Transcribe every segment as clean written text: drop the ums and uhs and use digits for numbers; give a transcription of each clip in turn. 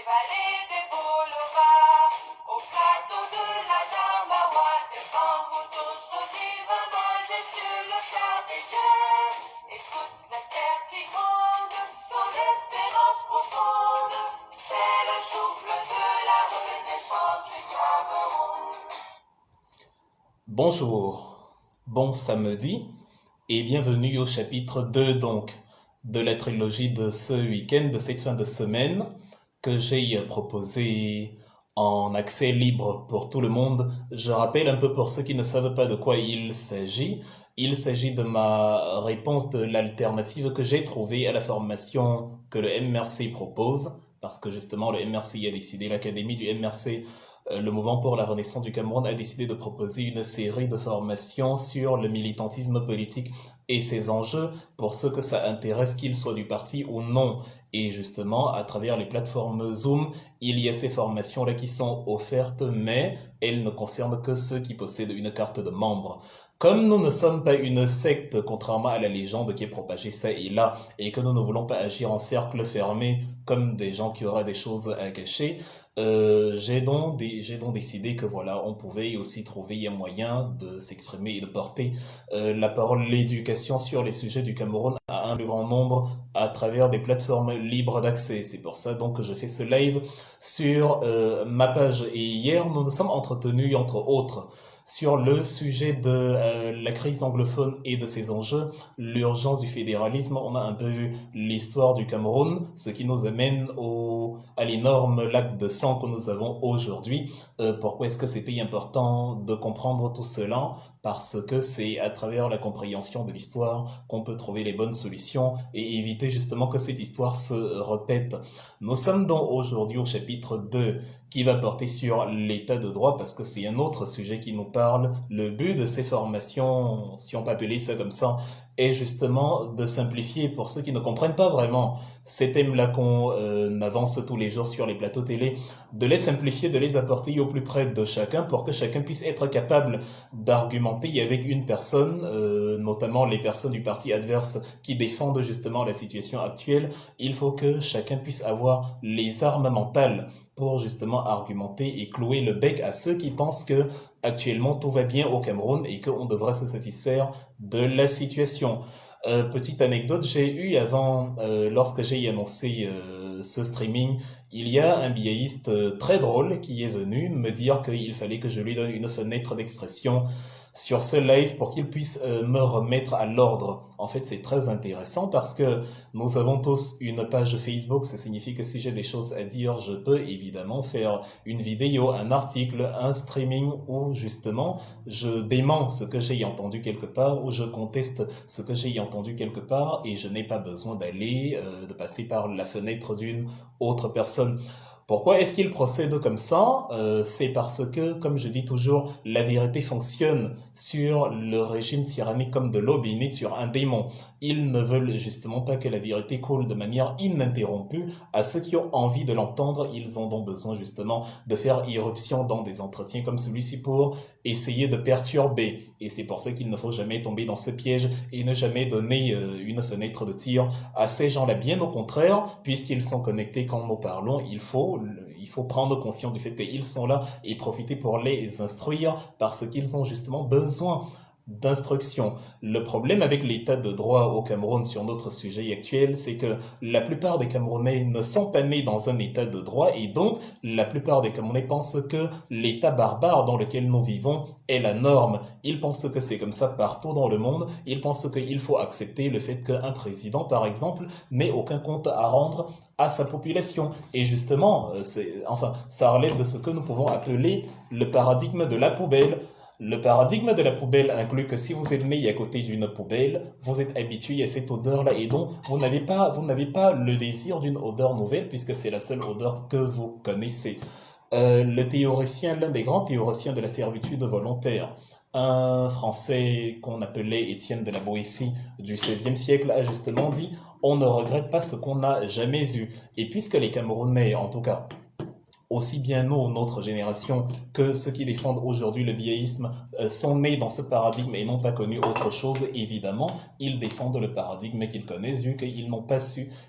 vallées des boulevards, au plateau de la Damawa, des bambous tous aux divins nagés sur le char des dieux. Et toute cette terre qui gronde, son espérance profonde, c'est le souffle de la renaissance du Cameroun. Bonjour, bon samedi et bienvenue au chapitre 2 donc de la trilogie de ce week-end, de cette fin de semaine que j'ai proposé en accès libre pour tout le monde. Je rappelle un peu pour ceux qui ne savent pas de quoi il s'agit. Il s'agit de ma réponse de l'alternative que j'ai trouvée à la formation que le MRC propose, parce que justement le MRC a décidé, l'académie du MRC, le mouvement pour la renaissance du Cameroun a décidé de proposer une série de formations sur le militantisme politique et ses enjeux pour ceux que ça intéresse, qu'ils soient du parti ou non. Et justement, à travers les plateformes Zoom, il y a ces formations-là qui sont offertes, mais elles ne concernent que ceux qui possèdent une carte de membre. Comme nous ne sommes pas une secte, contrairement à la légende qui est propagée ça et là, et que nous ne voulons pas agir en cercle fermé comme des gens qui auraient des choses à cacher, j'ai donc décidé que voilà, on pouvait aussi trouver un moyen de s'exprimer et de porter la parole, l'éducation sur les sujets du Cameroun à un plus grand nombre à travers des plateformes libres d'accès. C'est pour ça donc que je fais ce live sur ma page. Et hier, nous nous sommes entretenus, entre autres, sur le sujet de la crise anglophone et de ses enjeux, l'urgence du fédéralisme. On a un peu vu l'histoire du Cameroun, ce qui nous amène à l'énorme lac de sang que nous avons aujourd'hui. Pourquoi est-ce que c'était important de comprendre tout cela? Parce que c'est à travers la compréhension de l'histoire qu'on peut trouver les bonnes solutions et éviter justement que cette histoire se répète. Nous sommes donc aujourd'hui au chapitre 2 qui va porter sur l'état de droit parce que c'est un autre sujet qui nous parle. Le but de ces formations, si on peut appeler ça comme ça, est justement de simplifier pour ceux qui ne comprennent pas vraiment ces thèmes-là qu'on avance tous les jours sur les plateaux télé, de les simplifier, de les apporter au plus près de chacun pour que chacun puisse être capable d'argumenter avec une personne, notamment les personnes du parti adverse qui défendent justement la situation actuelle. Il faut que chacun puisse avoir les armes mentales pour justement argumenter et clouer le bec à ceux qui pensent que actuellement tout va bien au Cameroun et qu'on devrait se satisfaire de la situation. Petite anecdote, j'ai eu avant, lorsque j'ai annoncé ce streaming, il y a un biaïste très drôle qui est venu me dire qu'il fallait que je lui donne une fenêtre d'expression sur ce live pour qu'il puisse me remettre à l'ordre. En fait, c'est très intéressant parce que nous avons tous une page Facebook. Ça signifie que si j'ai des choses à dire, je peux évidemment faire une vidéo, un article, un streaming où justement je dément ce que j'ai entendu quelque part, ou je conteste ce que j'ai entendu quelque part, et je n'ai pas besoin de passer par la fenêtre d'une autre personne. Pourquoi est-ce qu'il procède comme ça? C'est parce que, comme je dis toujours, la vérité fonctionne sur le régime tyrannique comme de l'eau bénite sur un démon. Ils ne veulent justement pas que la vérité coule de manière ininterrompue. À ceux qui ont envie de l'entendre, ils ont donc besoin justement de faire irruption dans des entretiens comme celui-ci pour essayer de perturber. Et c'est pour ça qu'il ne faut jamais tomber dans ce piège et ne jamais donner une fenêtre de tir à ces gens-là. Bien au contraire, puisqu'ils sont connectés quand nous parlons, il faut prendre conscience du fait qu'ils sont là et profiter pour les instruire parce qu'ils ont justement besoin d'instruction. Le problème avec l'état de droit au Cameroun sur notre sujet actuel, c'est que la plupart des Camerounais ne sont pas nés dans un état de droit et donc la plupart des Camerounais pensent que l'état barbare dans lequel nous vivons est la norme. Ils pensent que c'est comme ça partout dans le monde. Ils pensent qu'il faut accepter le fait qu'un président, par exemple, n'ait aucun compte à rendre à sa population. Et justement, ça relève de ce que nous pouvons appeler le paradigme de la poubelle. Le paradigme de la poubelle inclut que si vous êtes né à côté d'une poubelle, vous êtes habitué à cette odeur-là et donc vous n'avez pas le désir d'une odeur nouvelle puisque c'est la seule odeur que vous connaissez. L'un des grands théoriciens de la servitude volontaire, un Français qu'on appelait Étienne de la Boétie du XVIe siècle, a justement dit « On ne regrette pas ce qu'on n'a jamais eu ». Et puisque les Camerounais, en tout cas, aussi bien nous, notre génération, que ceux qui défendent aujourd'hui le biaïsme sont nés dans ce paradigme et n'ont pas connu autre chose, évidemment, ils défendent le paradigme qu'ils connaissent vu qu'ils n'ont pas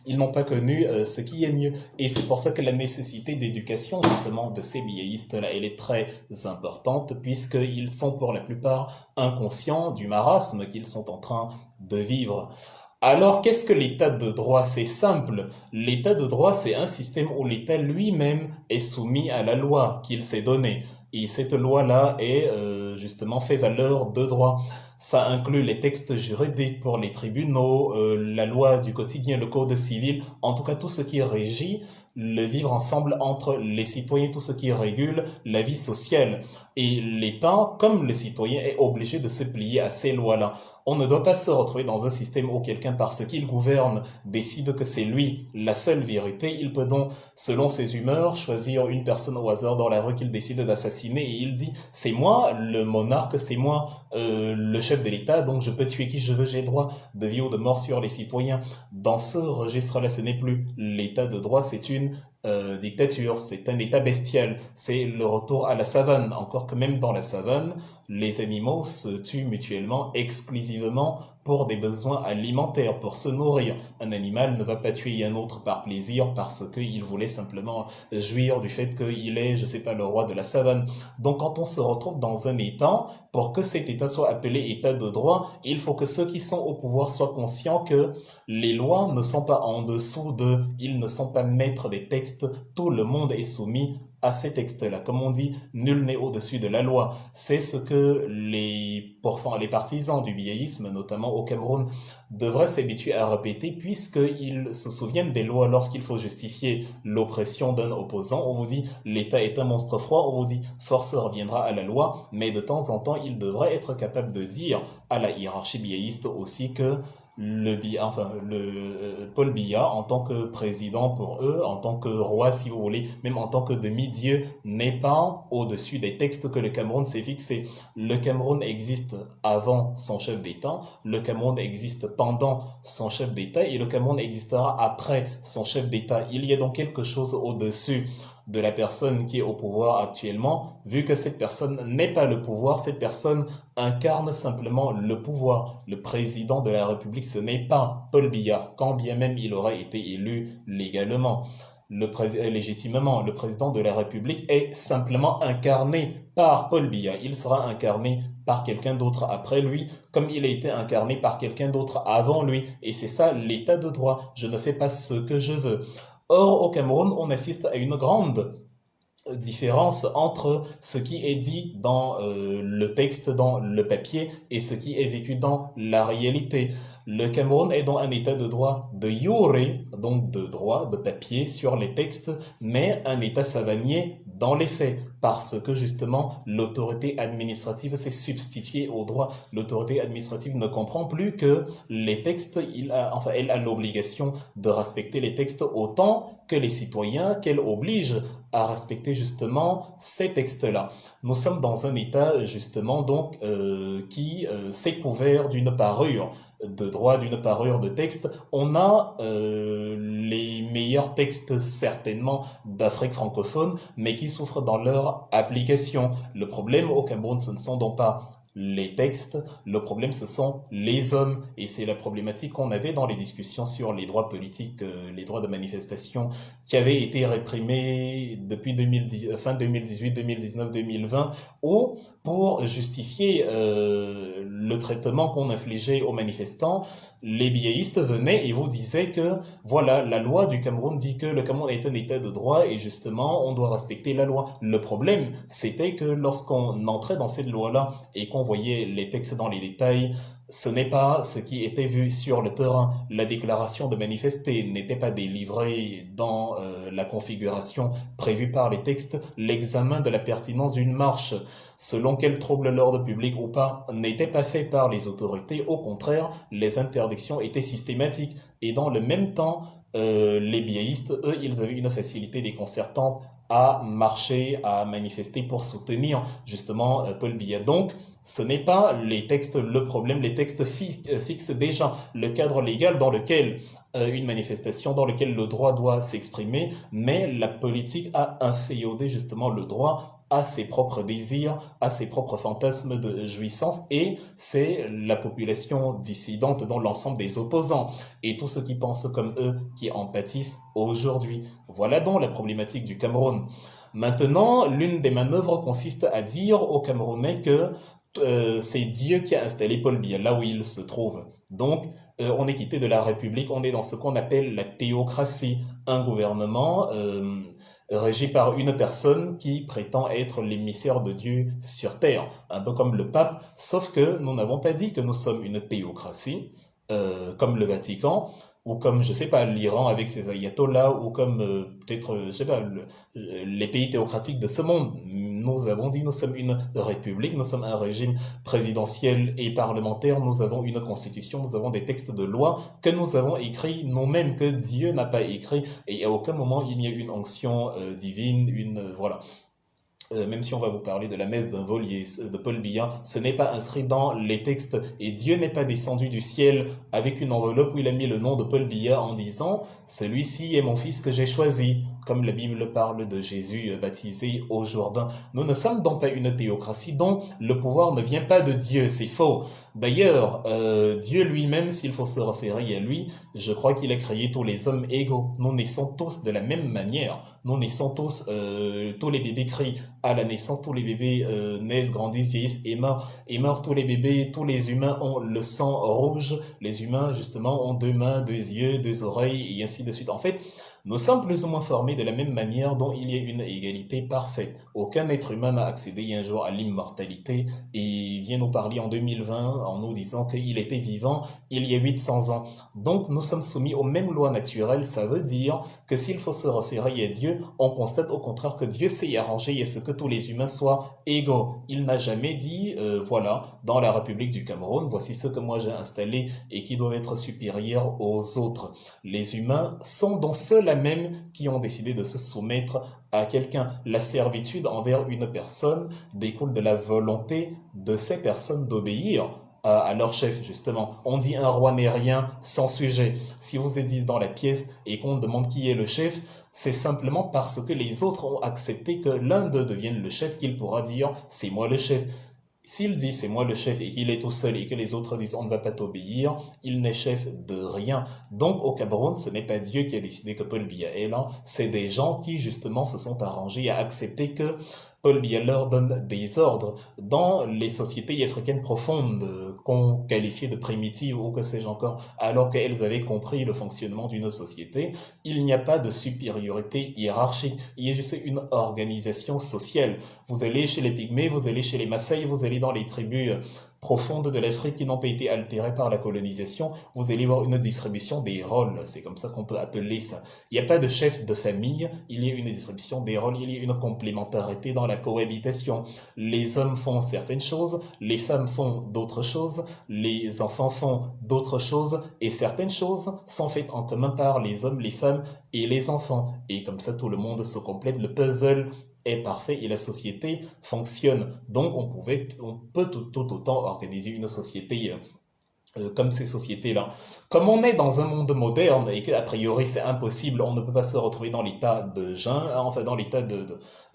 ils n'ont pas connu ce qui est mieux. Et c'est pour ça que la nécessité d'éducation, justement, de ces biaïstes-là, elle est très importante puisqu'ils sont pour la plupart inconscients du marasme qu'ils sont en train de vivre. Alors, qu'est-ce que l'état de droit? C'est simple. L'état de droit, c'est un système où l'État lui-même est soumis à la loi qu'il s'est donnée. Et cette loi-là est justement fait valeur de droit. Ça inclut les textes juridiques pour les tribunaux, la loi du quotidien, le code civil, en tout cas tout ce qui régit le vivre ensemble entre les citoyens, tout ce qui régule la vie sociale. Et l'État, comme le citoyen, est obligé de se plier à ces lois-là. On ne doit pas se retrouver dans un système où quelqu'un, parce qu'il gouverne, décide que c'est lui la seule vérité. Il peut donc, selon ses humeurs, choisir une personne au hasard dans la rue qu'il décide d'assassiner et il dit, c'est moi le monarque, c'est moi le chef de l'État, donc je peux tuer qui je veux, j'ai droit de vie ou de mort sur les citoyens. Dans ce registre-là, ce n'est plus l'État de droit, c'est une dictature, c'est un état bestial, c'est le retour à la savane, encore que même dans la savane, les animaux se tuent mutuellement exclusivement pour des besoins alimentaires, pour se nourrir. Un animal ne va pas tuer un autre par plaisir parce qu'il voulait simplement jouir du fait qu'il est, je sais pas, le roi de la savane. Donc quand on se retrouve dans un état, pour que cet état soit appelé état de droit, il faut que ceux qui sont au pouvoir soient conscients que les lois ne sont pas en dessous d'eux, ils ne sont pas maîtres des textes, tout le monde est soumis à ces textes-là. Comme on dit, nul n'est au-dessus de la loi. C'est ce que les partisans du biaïsme, notamment au Cameroun, devraient s'habituer à répéter puisqu'ils se souviennent des lois lorsqu'il faut justifier l'oppression d'un opposant. On vous dit l'État est un monstre froid, on vous dit force reviendra à la loi, mais de temps en temps, il devrait être capable de dire à la hiérarchie biaïste aussi que Paul Biya, en tant que président pour eux, en tant que roi, si vous voulez, même en tant que demi-dieu, n'est pas au-dessus des textes que le Cameroun s'est fixé. Le Cameroun existe avant son chef d'État, le Cameroun existe pendant son chef d'État et le Cameroun existera après son chef d'État. Il y a donc quelque chose au-dessus de la personne qui est au pouvoir actuellement, vu que cette personne n'est pas le pouvoir, cette personne incarne simplement le pouvoir. Le président de la République, ce n'est pas Paul Biya, quand bien même il aurait été élu légalement. Légitimement, le président de la République est simplement incarné par Paul Biya. Il sera incarné par quelqu'un d'autre après lui, comme il a été incarné par quelqu'un d'autre avant lui. Et c'est ça l'état de droit. Je ne fais pas ce que je veux. Or, au Cameroun, on assiste à une grande différence entre ce qui est dit dans le texte, dans le papier, et ce qui est vécu dans la réalité. Le Cameroun est dans un état de droit de jure, donc de droit, de papier sur les textes, mais un état savanier dans les faits, parce que justement l'autorité administrative s'est substituée au droit. L'autorité administrative ne comprend plus que les textes, elle a l'obligation de respecter les textes autant que les citoyens qu'elle oblige à respecter justement ces textes-là. Nous sommes dans un état justement donc qui s'est couvert d'une parure de droit, d'une parure de texte. On a les meilleurs textes certainement d'Afrique francophone, mais qui souffrent dans leur application. Le problème au Cameroun, ce ne sont donc pas les textes, le problème ce sont les hommes, et c'est la problématique qu'on avait dans les discussions sur les droits politiques, les droits de manifestation qui avaient été réprimés depuis 2010, fin 2018, 2019, 2020, où pour justifier le traitement qu'on infligeait aux manifestants, les biaïstes venaient et vous disaient que voilà, la loi du Cameroun dit que le Cameroun est un état de droit et justement on doit respecter la loi. Le problème, c'était que lorsqu'on entrait dans cette loi-là et qu'on voyait les textes dans les détails, ce n'est pas ce qui était vu sur le terrain. La déclaration de manifester n'était pas délivrée dans la configuration prévue par les textes. L'examen de la pertinence d'une marche, selon qu'elle trouble l'ordre public ou pas, n'était pas fait par les autorités. Au contraire, les interdictions étaient systématiques. Et dans le même temps, Les biéistes, eux, ils avaient une facilité déconcertante à marcher, à manifester pour soutenir justement Paul Biya. Donc, ce n'est pas les textes le problème, les textes fixent déjà le cadre légal dans lequel une manifestation, dans lequel le droit doit s'exprimer, mais la politique a inféodé justement le droit à ses propres désirs, à ses propres fantasmes de jouissance, et c'est la population dissidente dans l'ensemble des opposants et tous ceux qui pensent comme eux qui en pâtissent aujourd'hui. Voilà donc la problématique du Cameroun. Maintenant, l'une des manœuvres consiste à dire aux Camerounais que c'est Dieu qui a installé Paul Biya là où il se trouve. Donc, on est quitté de la République, on est dans ce qu'on appelle la théocratie, un gouvernement régi par une personne qui prétend être l'émissaire de Dieu sur terre, un peu comme le pape, sauf que nous n'avons pas dit que nous sommes une théocratie, comme le Vatican, ou comme, je sais pas, l'Iran avec ses ayatollahs, ou comme peut-être, je sais pas, les pays théocratiques de ce monde. Nous avons dit, nous sommes une république, nous sommes un régime présidentiel et parlementaire, nous avons une constitution, nous avons des textes de loi que nous avons écrits nous-mêmes, que Dieu n'a pas écrit, et à aucun moment il n'y a une onction divine, voilà. Même si on va vous parler de la messe d'un volier de Paul Biya, ce n'est pas inscrit dans les textes et Dieu n'est pas descendu du ciel avec une enveloppe où il a mis le nom de Paul Biya en disant celui-ci est mon fils que j'ai choisi, comme la Bible parle de Jésus baptisé au Jourdain. Nous ne sommes donc pas une théocratie dont le pouvoir ne vient pas de Dieu, c'est faux. D'ailleurs, Dieu lui-même, s'il faut se référer à lui, je crois qu'il a créé tous les hommes égaux. Nous naissons tous de la même manière. Nous naissons tous, tous les bébés crient à la naissance, tous les bébés naissent, grandissent, vieillissent et meurent. Tous les bébés, tous les humains ont le sang rouge. Les humains, justement, ont deux mains, deux yeux, deux oreilles et ainsi de suite. En fait, nous sommes plus ou moins formés de la même manière dont il y a une égalité parfaite. Aucun être humain n'a accédé un jour à l'immortalité et il vient nous parler en 2020 en nous disant qu'il était vivant il y a 800 ans. Donc nous sommes soumis aux mêmes lois naturelles. Ça veut dire que s'il faut se référer à Dieu, on constate au contraire que Dieu s'est arrangé à ce que tous les humains soient égaux. Il n'a jamais dit, voilà, dans la République du Cameroun, voici ce que moi j'ai installé et qui doivent être supérieurs aux autres. Les humains sont donc ceux même qui ont décidé de se soumettre à quelqu'un. La servitude envers une personne découle de la volonté de ces personnes d'obéir à leur chef, justement. On dit un roi n'est rien sans sujet. Si vous êtes 10 dans la pièce et qu'on demande qui est le chef, c'est simplement parce que les autres ont accepté que l'un d'eux devienne le chef qu'il pourra dire c'est moi le chef. S'il dit c'est moi le chef et qu'il est tout seul et que les autres disent on ne va pas t'obéir, il n'est chef de rien. Donc au Cameroun, ce n'est pas Dieu qui a décidé que Paul Biya est là, c'est des gens qui justement se sont arrangés à accepter que Paul Biya leur donne des ordres. Dans les sociétés africaines profondes qu'on qualifiait de primitives ou que sais-je encore, alors qu'elles avaient compris le fonctionnement d'une société, il n'y a pas de supériorité hiérarchique, il y a juste une organisation sociale. Vous allez chez les Pygmées, vous allez chez les Maasai, vous allez dans les tribus profondes de l'Afrique qui n'ont pas été altérées par la colonisation, vous allez voir une distribution des rôles, c'est comme ça qu'on peut appeler ça. Il n'y a pas de chef de famille, il y a une distribution des rôles, il y a une complémentarité dans la cohabitation. Les hommes font certaines choses, les femmes font d'autres choses, les enfants font d'autres choses, et certaines choses sont faites en commun par les hommes, les femmes et les enfants. Et comme ça, tout le monde se complète, le puzzle est parfait et la société fonctionne. Donc on peut tout autant organiser une société comme ces sociétés-là. Comme on est dans un monde moderne et qu'a priori c'est impossible, on ne peut pas se retrouver dans l'état de jungle, enfin dans l'état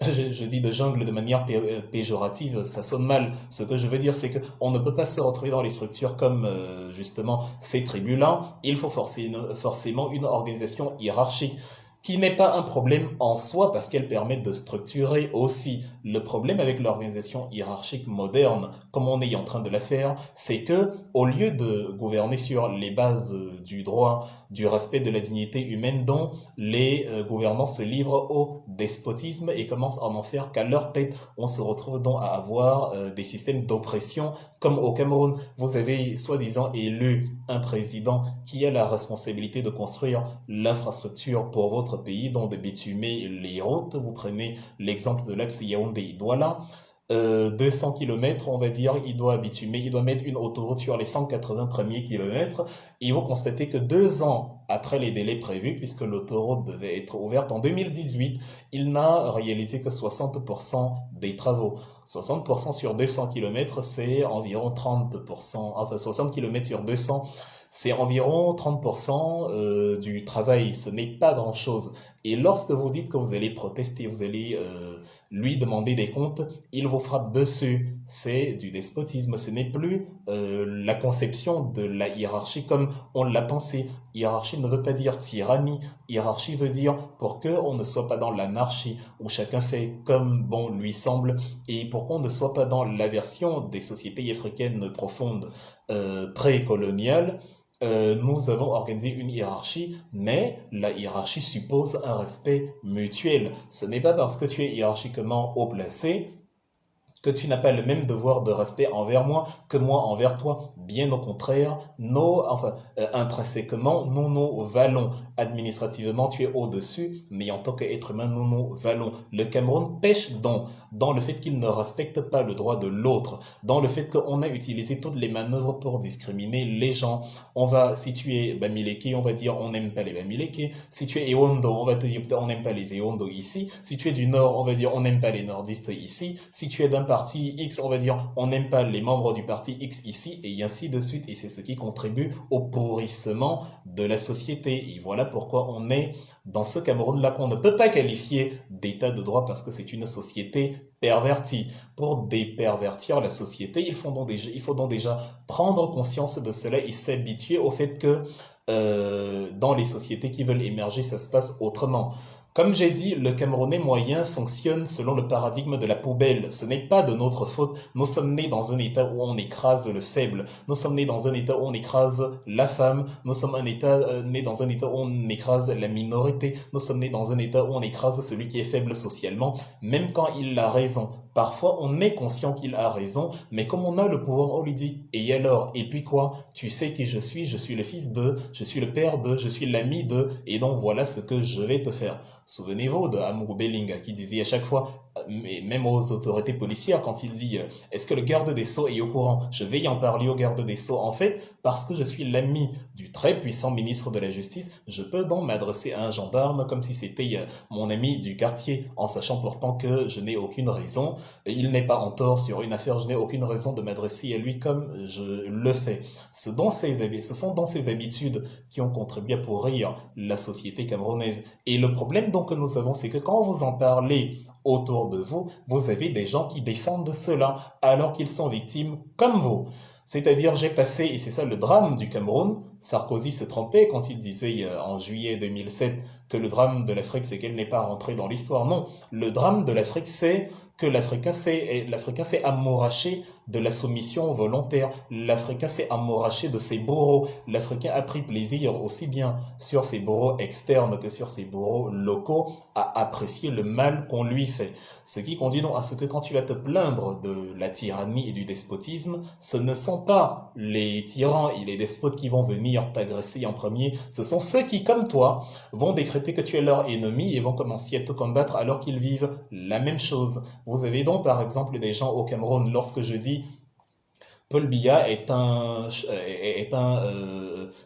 je dis de jungle de manière péjorative, ça sonne mal. Ce que je veux dire c'est qu'on ne peut pas se retrouver dans les structures comme justement ces tribus-là. Il faut forcément une organisation hiérarchique qui n'est pas un problème en soi parce qu'elle permet de structurer aussi. Le problème avec l'organisation hiérarchique moderne, comme on est en train de la faire, c'est que au lieu de gouverner sur les bases du droit, du respect de la dignité humaine, dont les gouvernants se livrent au despotisme et commencent à en faire qu'à leur tête, on se retrouve donc à avoir des systèmes d'oppression comme au Cameroun. Vous avez soi-disant élu un président qui a la responsabilité de construire l'infrastructure pour votre pays, dont de bitumer les routes. Vous prenez l'exemple de l'axe Yaoundé-Douala. 200 km, on va dire, il doit bitumer, il doit mettre une autoroute sur les 180 premiers kilomètres. Et vous constatez que 2 ans après les délais prévus, puisque l'autoroute devait être ouverte en 2018, il n'a réalisé que 60% des travaux. 60% sur 200 km, c'est environ 30%, enfin 60 km sur 200, c'est environ 30% du travail. Ce n'est pas grand-chose. Et lorsque vous dites que vous allez protester, vous allez lui demander des comptes, il vous frappe dessus. C'est du despotisme. Ce n'est plus la conception de la hiérarchie comme on l'a pensé. Hiérarchie ne veut pas dire tyrannie. Hiérarchie veut dire pour qu'on ne soit pas dans l'anarchie, où chacun fait comme bon lui semble, et pour qu'on ne soit pas dans la version des sociétés africaines profondes précoloniales. Nous avons organisé une hiérarchie, mais la hiérarchie suppose un respect mutuel. Ce n'est pas parce que tu es hiérarchiquement haut placé que tu n'as pas le même devoir de respect envers moi que moi envers toi. Bien au contraire, intrinsèquement, nous nous valons. Administrativement, tu es au-dessus, mais en tant qu'être humain, nous nous valons. Le Cameroun pêche dans le fait qu'il ne respecte pas le droit de l'autre, dans le fait qu'on a utilisé toutes les manœuvres pour discriminer les gens. Si tu es Bamileke, on va dire on n'aime pas les Bamileke. Si tu es Ewondo, on va te dire on n'aime pas les Ewondo ici. Si tu es du Nord, on va dire on n'aime pas les Nordistes ici. Si tu es d'un parti X, on va dire on n'aime pas les membres du parti X ici, et ainsi de suite. Et c'est ce qui contribue au pourrissement de la société. Et voilà pourquoi on est dans ce Cameroun-là qu'on ne peut pas qualifier d'état de droit, parce que c'est une société pervertie. Pour dépervertir la société, il faut donc déjà prendre conscience de cela et s'habituer au fait que dans les sociétés qui veulent émerger, ça se passe autrement. Comme j'ai dit, le Camerounais moyen fonctionne selon le paradigme de la poubelle. Ce n'est pas de notre faute. Nous sommes nés dans un état où on écrase le faible. Nous sommes nés dans un état où on écrase la femme. Nous sommes nés dans un état où on écrase la minorité. Nous sommes nés dans un état où on écrase celui qui est faible socialement, même quand il a raison. Parfois, on est conscient qu'il a raison, mais comme on a le pouvoir, on lui dit, et alors, et puis quoi? Tu sais qui je suis le fils de, je suis le père de, je suis l'ami de, et donc voilà ce que je vais te faire. Souvenez-vous de Amour Belling qui disait à chaque fois, mais même aux autorités policières, quand il dit est-ce que le garde des Sceaux est au courant? Je vais y en parler au garde des Sceaux. En fait, parce que je suis l'ami du très puissant ministre de la Justice, je peux donc m'adresser à un gendarme comme si c'était mon ami du quartier, en sachant pourtant que je n'ai aucune raison. Il n'est pas en tort sur une affaire, je n'ai aucune raison de m'adresser à lui comme je le fais. Ce sont donc ces habitudes qui ont contribué à pourrir la société camerounaise. Et le problème donc que nous avons, c'est que quand vous en parlez autour de vous, vous avez des gens qui défendent cela alors qu'ils sont victimes comme vous. C'est-à-dire, j'ai passé, et c'est ça le drame du Cameroun, Sarkozy se trompait quand il disait en juillet 2007 que le drame de l'Afrique, c'est qu'elle n'est pas rentrée dans l'histoire. Non, le drame de l'Afrique, c'est que l'Africain s'est amouraché de la soumission volontaire. L'Africain s'est amouraché de ses bourreaux. L'Africain a pris plaisir aussi bien sur ses bourreaux externes que sur ses bourreaux locaux à apprécier le mal qu'on lui fait. Ce qui conduit donc à ce que quand tu vas te plaindre de la tyrannie et du despotisme, ce ne sont pas les tyrans et les despotes qui vont venir t'agresser en premier, ce sont ceux qui, comme toi, vont décréter que tu es leur ennemi et vont commencer à te combattre alors qu'ils vivent la même chose. Vous avez donc par exemple des gens au Cameroun, lorsque je dis Paul Biya est un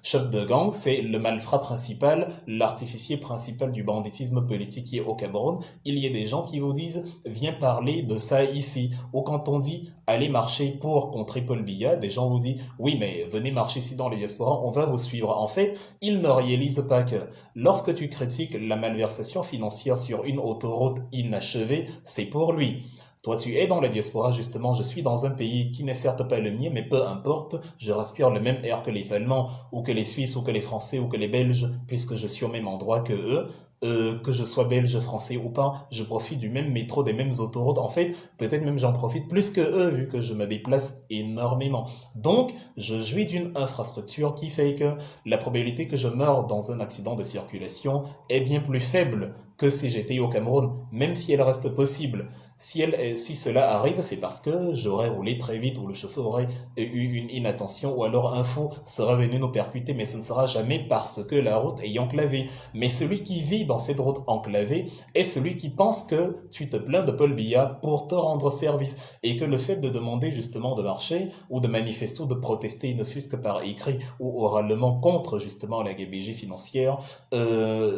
chef de gang, c'est le malfrat principal, l'artificier principal du banditisme politique qui est au Cameroun. Il y a des gens qui vous disent viens parler de ça ici. Ou quand on dit allez marcher pour contrer Paul Biya, des gens vous disent oui mais venez marcher ici dans les diasporas, on va vous suivre. En fait, ils ne réalisent pas que lorsque tu critiques la malversation financière sur une autoroute inachevée, c'est pour lui. Toi, tu es dans la diaspora, justement, je suis dans un pays qui n'est certes pas le mien, mais peu importe, je respire le même air que les Allemands, ou que les Suisses, ou que les Français, ou que les Belges, puisque je suis au même endroit que eux. Que je sois belge, français ou pas, je profite du même métro, des mêmes autoroutes. En fait, peut-être même j'en profite plus que eux, vu que je me déplace énormément. Donc, je jouis d'une infrastructure qui fait que la probabilité que je meure dans un accident de circulation est bien plus faible que si j'étais au Cameroun, même si elle reste possible. Si cela arrive, c'est parce que j'aurais roulé très vite ou le chauffeur aurait eu une inattention ou alors un fou serait venu nous percuter, mais ce ne sera jamais parce que la route est enclavée. Mais celui qui vit dans cette route enclavée est celui qui pense que tu te plains de Paul Biya pour te rendre service et que le fait de demander justement de marcher ou de manifester ou de protester, ne fût-ce que par écrit ou oralement contre justement la gabegie financière,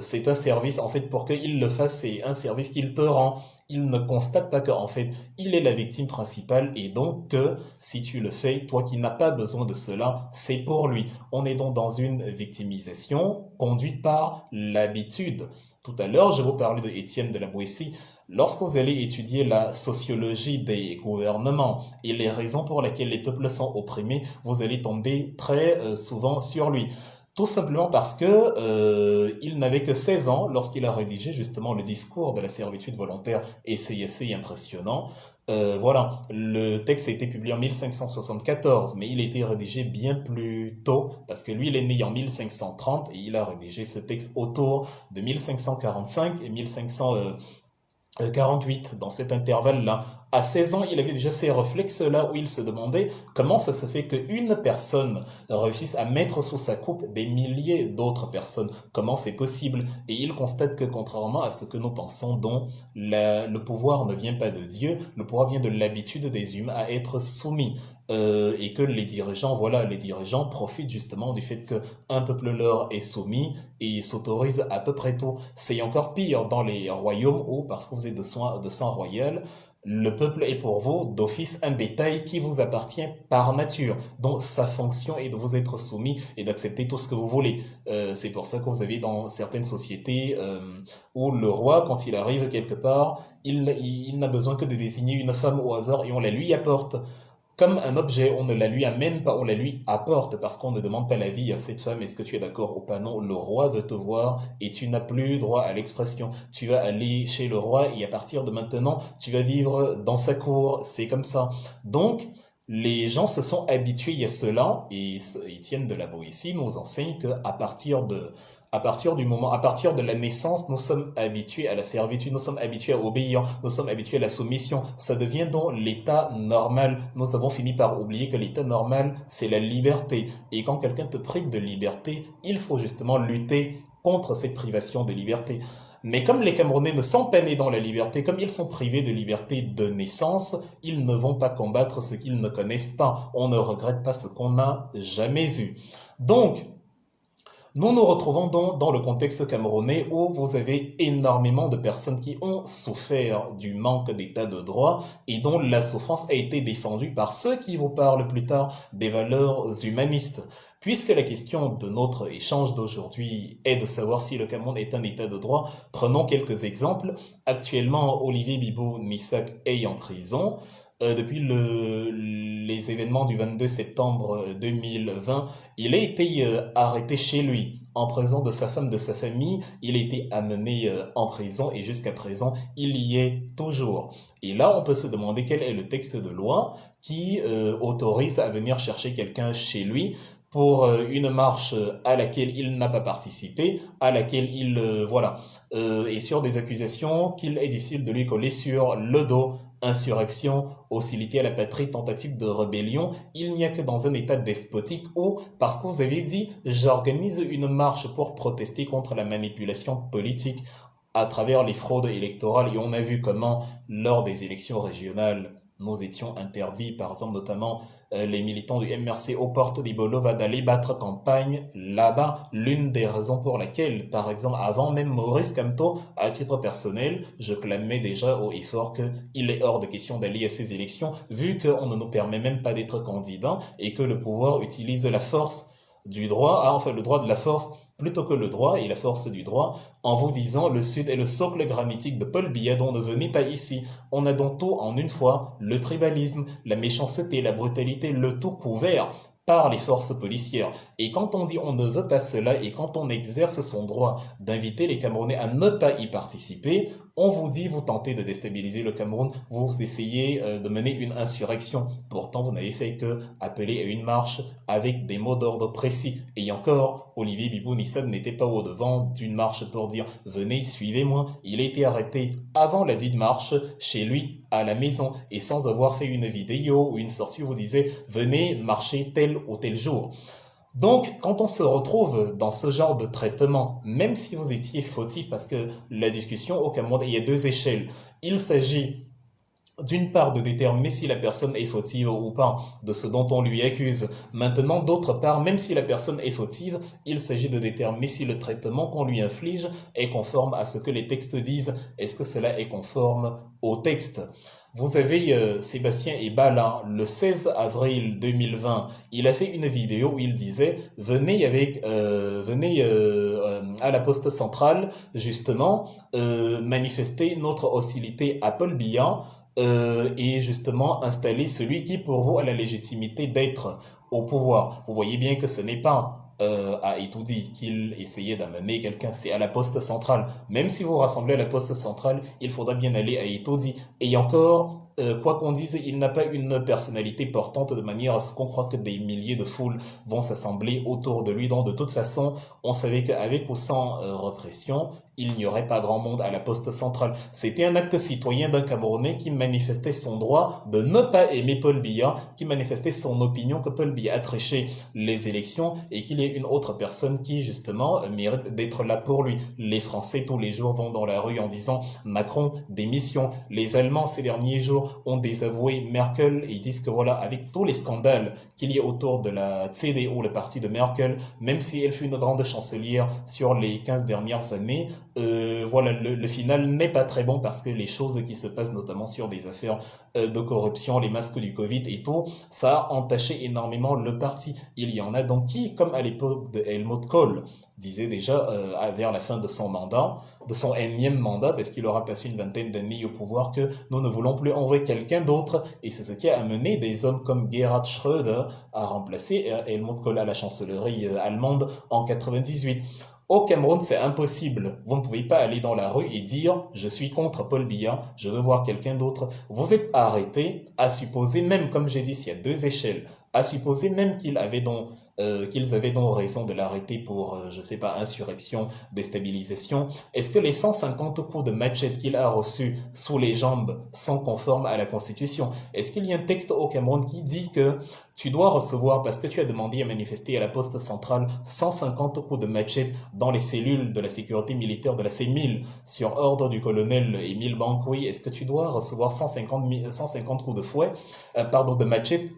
c'est un service en fait pour qu'il le fasse, c'est un service qu'il te rend. Il ne constate pas qu'en fait, il est la victime principale et donc que si tu le fais, toi qui n'as pas besoin de cela, c'est pour lui. On est donc dans une victimisation conduite par l'habitude. Tout à l'heure, je vous parlais de Étienne de la Boétie. Lorsque vous allez étudier la sociologie des gouvernements et les raisons pour lesquelles les peuples sont opprimés, vous allez tomber très souvent sur lui. Tout simplement parce que il n'avait que 16 ans lorsqu'il a rédigé justement le discours de la servitude volontaire et c'est assez impressionnant. Voilà, le texte a été publié en 1574, mais il a été rédigé bien plus tôt parce que lui, il est né en 1530 et il a rédigé ce texte autour de 1545 et 1500. 48, dans cet intervalle-là. À 16 ans, il avait déjà ces réflexes-là où il se demandait comment ça se fait qu'une personne réussisse à mettre sous sa coupe des milliers d'autres personnes. Comment c'est possible? Et il constate que contrairement à ce que nous pensons, dont le pouvoir ne vient pas de Dieu, le pouvoir vient de l'habitude des humains à être soumis. Et que les dirigeants, voilà, les dirigeants profitent justement du fait qu'un peuple leur est soumis et s'autorise à peu près tout. C'est encore pire dans les royaumes où, parce que vous êtes de sang royal, le peuple est pour vous d'office un bétail qui vous appartient par nature. Donc sa fonction est de vous être soumis et d'accepter tout ce que vous voulez. C'est pour ça que vous avez dans certaines sociétés où le roi, quand il arrive quelque part, il n'a besoin que de désigner une femme au hasard et on la lui apporte comme un objet, on ne la lui amène pas, on la lui apporte parce qu'on ne demande pas l'avis à cette femme, est-ce que tu es d'accord ou pas? Non, le roi veut te voir et tu n'as plus droit à l'expression. Tu vas aller chez le roi et à partir de maintenant, tu vas vivre dans sa cour, c'est comme ça. Donc, les gens se sont habitués à cela et Étienne de la Boétie nous enseigne à partir de la naissance, nous sommes habitués à la servitude, nous sommes habitués à obéir, nous sommes habitués à la soumission. Ça devient donc l'état normal. Nous avons fini par oublier que l'état normal, c'est la liberté. Et quand quelqu'un te prive de liberté, il faut justement lutter contre cette privation de liberté. Mais comme les Camerounais ne sont pas nés dans la liberté, comme ils sont privés de liberté de naissance, ils ne vont pas combattre ce qu'ils ne connaissent pas. On ne regrette pas ce qu'on n'a jamais eu. Donc, nous nous retrouvons dans le contexte camerounais où vous avez énormément de personnes qui ont souffert du manque d'état de droit et dont la souffrance a été défendue par ceux qui vous parlent plus tard des valeurs humanistes. Puisque la question de notre échange d'aujourd'hui est de savoir si le Cameroun est un état de droit, prenons quelques exemples. Actuellement, Olivier Bibo-Nissak est en prison. Depuis les événements du 22 septembre 2020, il a été arrêté chez lui, en présence de sa femme, de sa famille. Il a été amené en prison et jusqu'à présent, il y est toujours. Et là, on peut se demander quel est le texte de loi qui autorise à venir chercher quelqu'un chez lui pour une marche à laquelle il n'a pas participé, à laquelle et sur des accusations qu'il est difficile de lui coller sur le dos. Insurrection, hostilité à la patrie, tentative de rébellion, il n'y a que dans un état despotique où, parce que vous avez dit, j'organise une marche pour protester contre la manipulation politique à travers les fraudes électorales et on a vu comment, lors des élections régionales, nous étions interdits, par exemple, notamment les militants du MRC aux portes d'Ibolova d'aller battre campagne là-bas. L'une des raisons pour laquelle, par exemple, avant même Maurice Kamto, à titre personnel, je clamais déjà haut et fort qu'il est hors de question d'aller à ces élections, vu qu'on ne nous permet même pas d'être candidats et que le pouvoir utilise la force du droit, le droit de la force plutôt que le droit et la force du droit, en vous disant le Sud est le socle granitique de Paul Biya dont ne venez pas ici. On a donc tout en une fois, le tribalisme, la méchanceté, la brutalité, le tout couvert par les forces policières. Et quand on dit on ne veut pas cela et quand on exerce son droit d'inviter les Camerounais à ne pas y participer, on vous dit vous tentez de déstabiliser le Cameroun, vous essayez de mener une insurrection. Pourtant, vous n'avez fait que appeler à une marche avec des mots d'ordre précis. Et encore, Olivier Bibo-Nissak n'était pas au devant d'une marche pour dire venez, suivez-moi. Il a été arrêté avant la dite marche chez lui à la maison et sans avoir fait une vidéo ou une sortie où vous disiez venez marcher tel ou tel jour. Donc, quand on se retrouve dans ce genre de traitement, même si vous étiez fautif, parce que la discussion au Cameroun, il y a deux échelles. Il s'agit d'une part de déterminer si la personne est fautive ou pas de ce dont on lui accuse. Maintenant, d'autre part, même si la personne est fautive, il s'agit de déterminer si le traitement qu'on lui inflige est conforme à ce que les textes disent. Est-ce que cela est conforme au texte? Vous avez Sébastien Ebala, le 16 avril 2020, il a fait une vidéo où il disait venez à la poste centrale justement manifester notre hostilité à Paul Biya et justement installer celui qui pour vous a la légitimité d'être au pouvoir. Vous voyez bien que ce n'est pas à Etoudi qu'il essayait d'amener quelqu'un, c'est à la poste centrale. Même si vous rassemblez à la poste centrale, il faudra bien aller à Etoudi. Et encore, quoi qu'on dise, il n'a pas une personnalité portante de manière à ce qu'on croit que des milliers de foules vont s'assembler autour de lui. Donc de toute façon, on savait qu'avec ou sans répression, il n'y aurait pas grand monde à la poste centrale. C'était un acte citoyen d'un Camerounais qui manifestait son droit de ne pas aimer Paul Biya, qui manifestait son opinion que Paul Biya a triché les élections et qu'il y ait une autre personne qui justement mérite d'être là pour lui. Les Français tous les jours vont dans la rue en disant Macron démission. Les Allemands ces derniers jours ont désavoué Merkel et ils disent que voilà, avec tous les scandales qu'il y a autour de la CDU, le parti de Merkel, même si elle fut une grande chancelière sur les 15 dernières années, voilà, le final n'est pas très bon parce que les choses qui se passent notamment sur des affaires de corruption, les masques du Covid et tout, ça a entaché énormément le parti. Il y en a donc qui, comme à l'époque de Helmut Kohl, disait déjà vers la fin de son mandat, de son énième mandat, parce qu'il aura passé une vingtaine d'années au pouvoir, que nous ne voulons plus envoyer quelqu'un d'autre. Et c'est ce qui a amené des hommes comme Gerhard Schröder à remplacer Helmut Kohl à la chancellerie allemande en 98. Au Cameroun, c'est impossible. Vous ne pouvez pas aller dans la rue et dire je suis contre Paul Biya, je veux voir quelqu'un d'autre. Vous êtes arrêté, à supposer même, comme j'ai dit, s'il y a deux échelles, à supposer même qu'ils avaient donc raison de l'arrêter pour, je ne sais pas, insurrection, déstabilisation. Est-ce que les 150 coups de machette qu'il a reçus sous les jambes sont conformes à la Constitution? Est-ce qu'il y a un texte au Cameroun qui dit que tu dois recevoir, parce que tu as demandé à manifester à la poste centrale, 150 coups de machette dans les cellules de la sécurité militaire de la C1000 sur ordre du colonel Émile Bankoui? Est-ce que tu dois recevoir 150 coups de fouet, de machette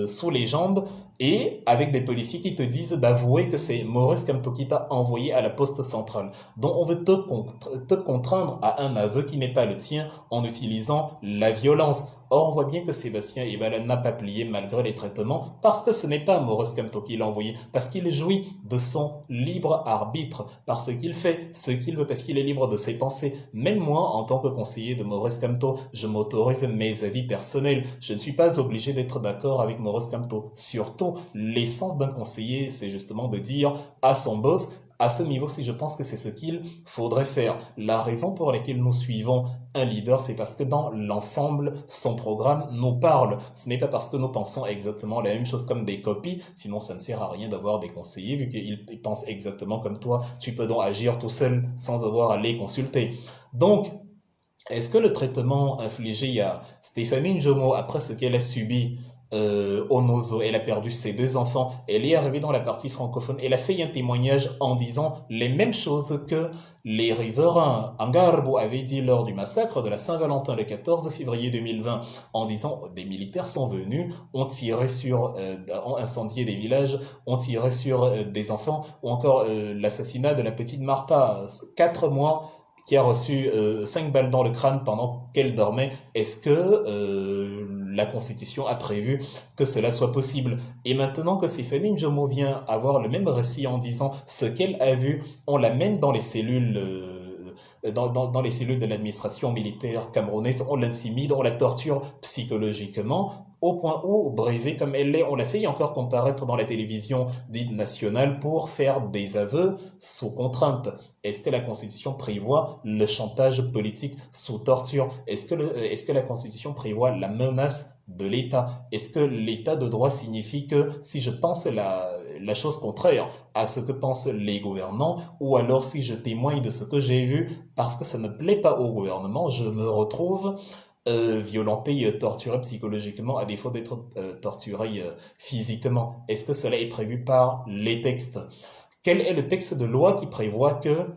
sous les jambes et avec des policiers qui te disent d'avouer que c'est Maurice Kamto qui t'a envoyé à la poste centrale. Donc on veut te contraindre à un aveu qui n'est pas le tien en utilisant la violence. Or, on voit bien que Sébastien Ebala n'a pas plié malgré les traitements parce que ce n'est pas Maurice Kamto qui l'a envoyé, parce qu'il jouit de son libre arbitre, parce qu'il fait ce qu'il veut, parce qu'il est libre de ses pensées. Même moi, en tant que conseiller de Maurice Kamto, je m'autorise mes avis personnels. Je ne suis pas obligé d'être d'accord avec Maurice Kamto. Surtout, l'essence d'un conseiller, c'est justement de dire à son boss, à ce niveau-ci, je pense que c'est ce qu'il faudrait faire. La raison pour laquelle nous suivons un leader, c'est parce que dans l'ensemble, son programme nous parle. Ce n'est pas parce que nous pensons exactement la même chose comme des copies, sinon ça ne sert à rien d'avoir des conseillers, vu qu'ils pensent exactement comme toi. Tu peux donc agir tout seul sans avoir à les consulter. Donc, est-ce que le traitement infligé à Stéphanie Njomo après ce qu'elle a subi au Nozo, elle a perdu ses deux enfants, elle est arrivée dans la partie francophone, elle a fait un témoignage en disant les mêmes choses que les riverains Angarbo avaient dit lors du massacre de la Saint-Valentin le 14 février 2020, en disant des militaires sont venus, ont incendié des villages, ont tiré sur des enfants, ou encore l'assassinat de la petite Martha, 4 mois qui a reçu 5 balles dans le crâne pendant qu'elle dormait. Est-ce que la Constitution a prévu que cela soit possible? Et maintenant que Stéphanie Njomo vient avoir le même récit en disant ce qu'elle a vu, on l'amène dans les cellules dans les cellules de l'administration militaire camerounaise, on l'intimide, on la torture psychologiquement, au point où, brisée comme elle l'est, on l'a fait encore comparaître dans la télévision dite nationale pour faire des aveux sous contrainte. Est-ce que la Constitution prévoit le chantage politique sous torture? Est-ce que la Constitution prévoit la menace de l'État? Est-ce que l'État de droit signifie que si je pense la chose contraire à ce que pensent les gouvernants, ou alors si je témoigne de ce que j'ai vu parce que ça ne plaît pas au gouvernement, je me retrouve violenté, torturé psychologiquement à défaut d'être torturé physiquement. Est-ce que cela est prévu par les textes? Quel est le texte de loi qui prévoit que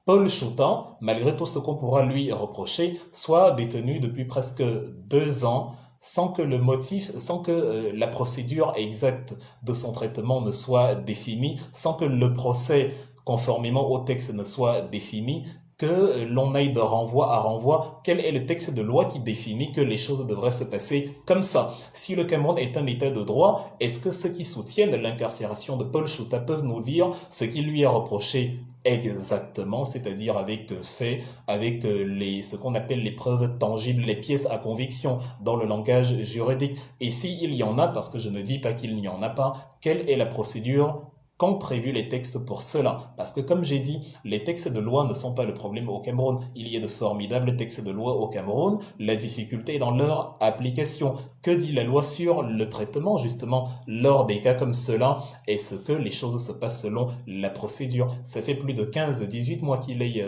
Paul Chautin, malgré tout ce qu'on pourra lui reprocher, soit détenu depuis presque 2 ans sans que le motif, sans que la procédure exacte de son traitement ne soit définie, sans que le procès, conformément au texte, ne soit défini, que l'on aille de renvoi à renvoi, quel est le texte de loi qui définit que les choses devraient se passer comme ça? Si le Cameroun est un état de droit, est-ce que ceux qui soutiennent l'incarcération de Paul Chautin peuvent nous dire ce qui lui est reproché exactement, c'est-à-dire avec fait, avec ce qu'on appelle les preuves tangibles, les pièces à conviction dans le langage juridique? Et s'il y en a, parce que je ne dis pas qu'il n'y en a pas, quelle est la procédure qu'ont prévu les textes pour cela? Parce que comme j'ai dit, les textes de loi ne sont pas le problème au Cameroun. Il y a de formidables textes de loi au Cameroun. La difficulté est dans leur application. Que dit la loi sur le traitement, justement, lors des cas comme cela? Est-ce que les choses se passent selon la procédure? Ça fait plus de 15-18 mois qu'il est...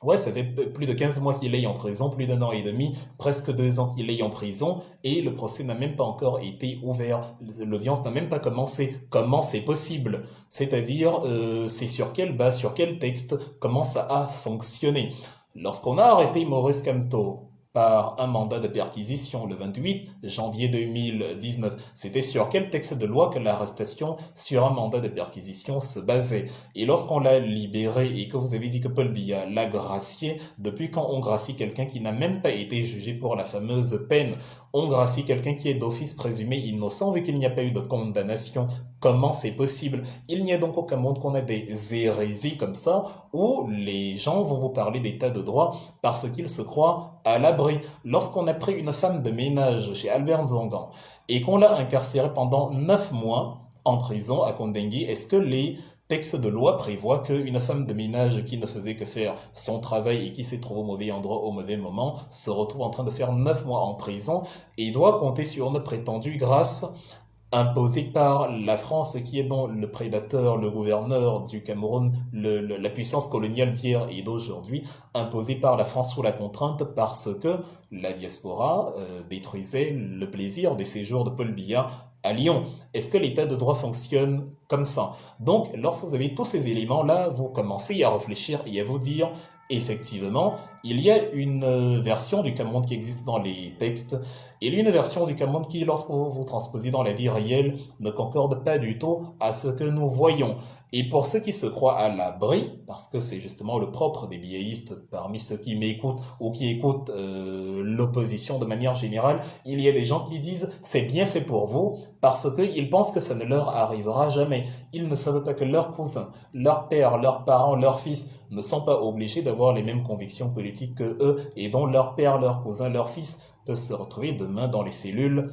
Ouais, ça fait plus de 15 mois qu'il est en prison, plus d'1 an et demi, presque 2 ans qu'il est en prison, et le procès n'a même pas encore été ouvert. L'audience n'a même pas commencé. Comment c'est possible? C'est-à-dire, c'est sur quelle base, sur quel texte, comment ça a fonctionné? Lorsqu'on a arrêté Maurice Kamto par un mandat de perquisition le 28 janvier 2019, c'était sur quel texte de loi que l'arrestation sur un mandat de perquisition se basait? Et lorsqu'on l'a libéré et que vous avez dit que Paul Biya l'a gracié, depuis quand on gracie quelqu'un qui n'a même pas été jugé pour la fameuse peine? On gracie quelqu'un qui est d'office présumé innocent vu qu'il n'y a pas eu de condamnation. Comment c'est possible? Il n'y a donc aucun monde qu'on a des hérésies comme ça où les gens vont vous parler d'état de droit parce qu'ils se croient à l'abri. Lorsqu'on a pris une femme de ménage chez Albert Nzongan et qu'on l'a incarcérée pendant 9 mois en prison à Kondengi, est-ce que les textes de loi prévoient qu'une femme de ménage qui ne faisait que faire son travail et qui s'est trouvée au mauvais endroit au mauvais moment se retrouve en train de faire 9 mois en prison et doit compter sur une prétendue grâce imposée par la France, qui est donc le prédateur, le gouverneur du Cameroun, la puissance coloniale d'hier et d'aujourd'hui, imposée par la France sous la contrainte parce que la diaspora détruisait le plaisir des séjours de Paul Biya à Lyon. Est-ce que l'état de droit fonctionne comme ça? Donc, lorsque vous avez tous ces éléments-là, vous commencez à réfléchir et à vous dire, effectivement, il y a une version du Cameroun qui existe dans les textes, et une version du Cameroun qui, lorsque vous transposez dans la vie réelle, ne concorde pas du tout à ce que nous voyons. Et pour ceux qui se croient à l'abri, parce que c'est justement le propre des biéistes parmi ceux qui m'écoutent ou qui écoutent l'opposition de manière générale, il y a des gens qui disent c'est bien fait pour vous parce qu'ils pensent que ça ne leur arrivera jamais. Ils ne savent pas que leurs cousins, leurs pères, leurs parents, leurs fils ne sont pas obligés d'avoir les mêmes convictions politiques que eux et dont leurs pères, leurs cousins, leurs fils peuvent se retrouver demain dans les cellules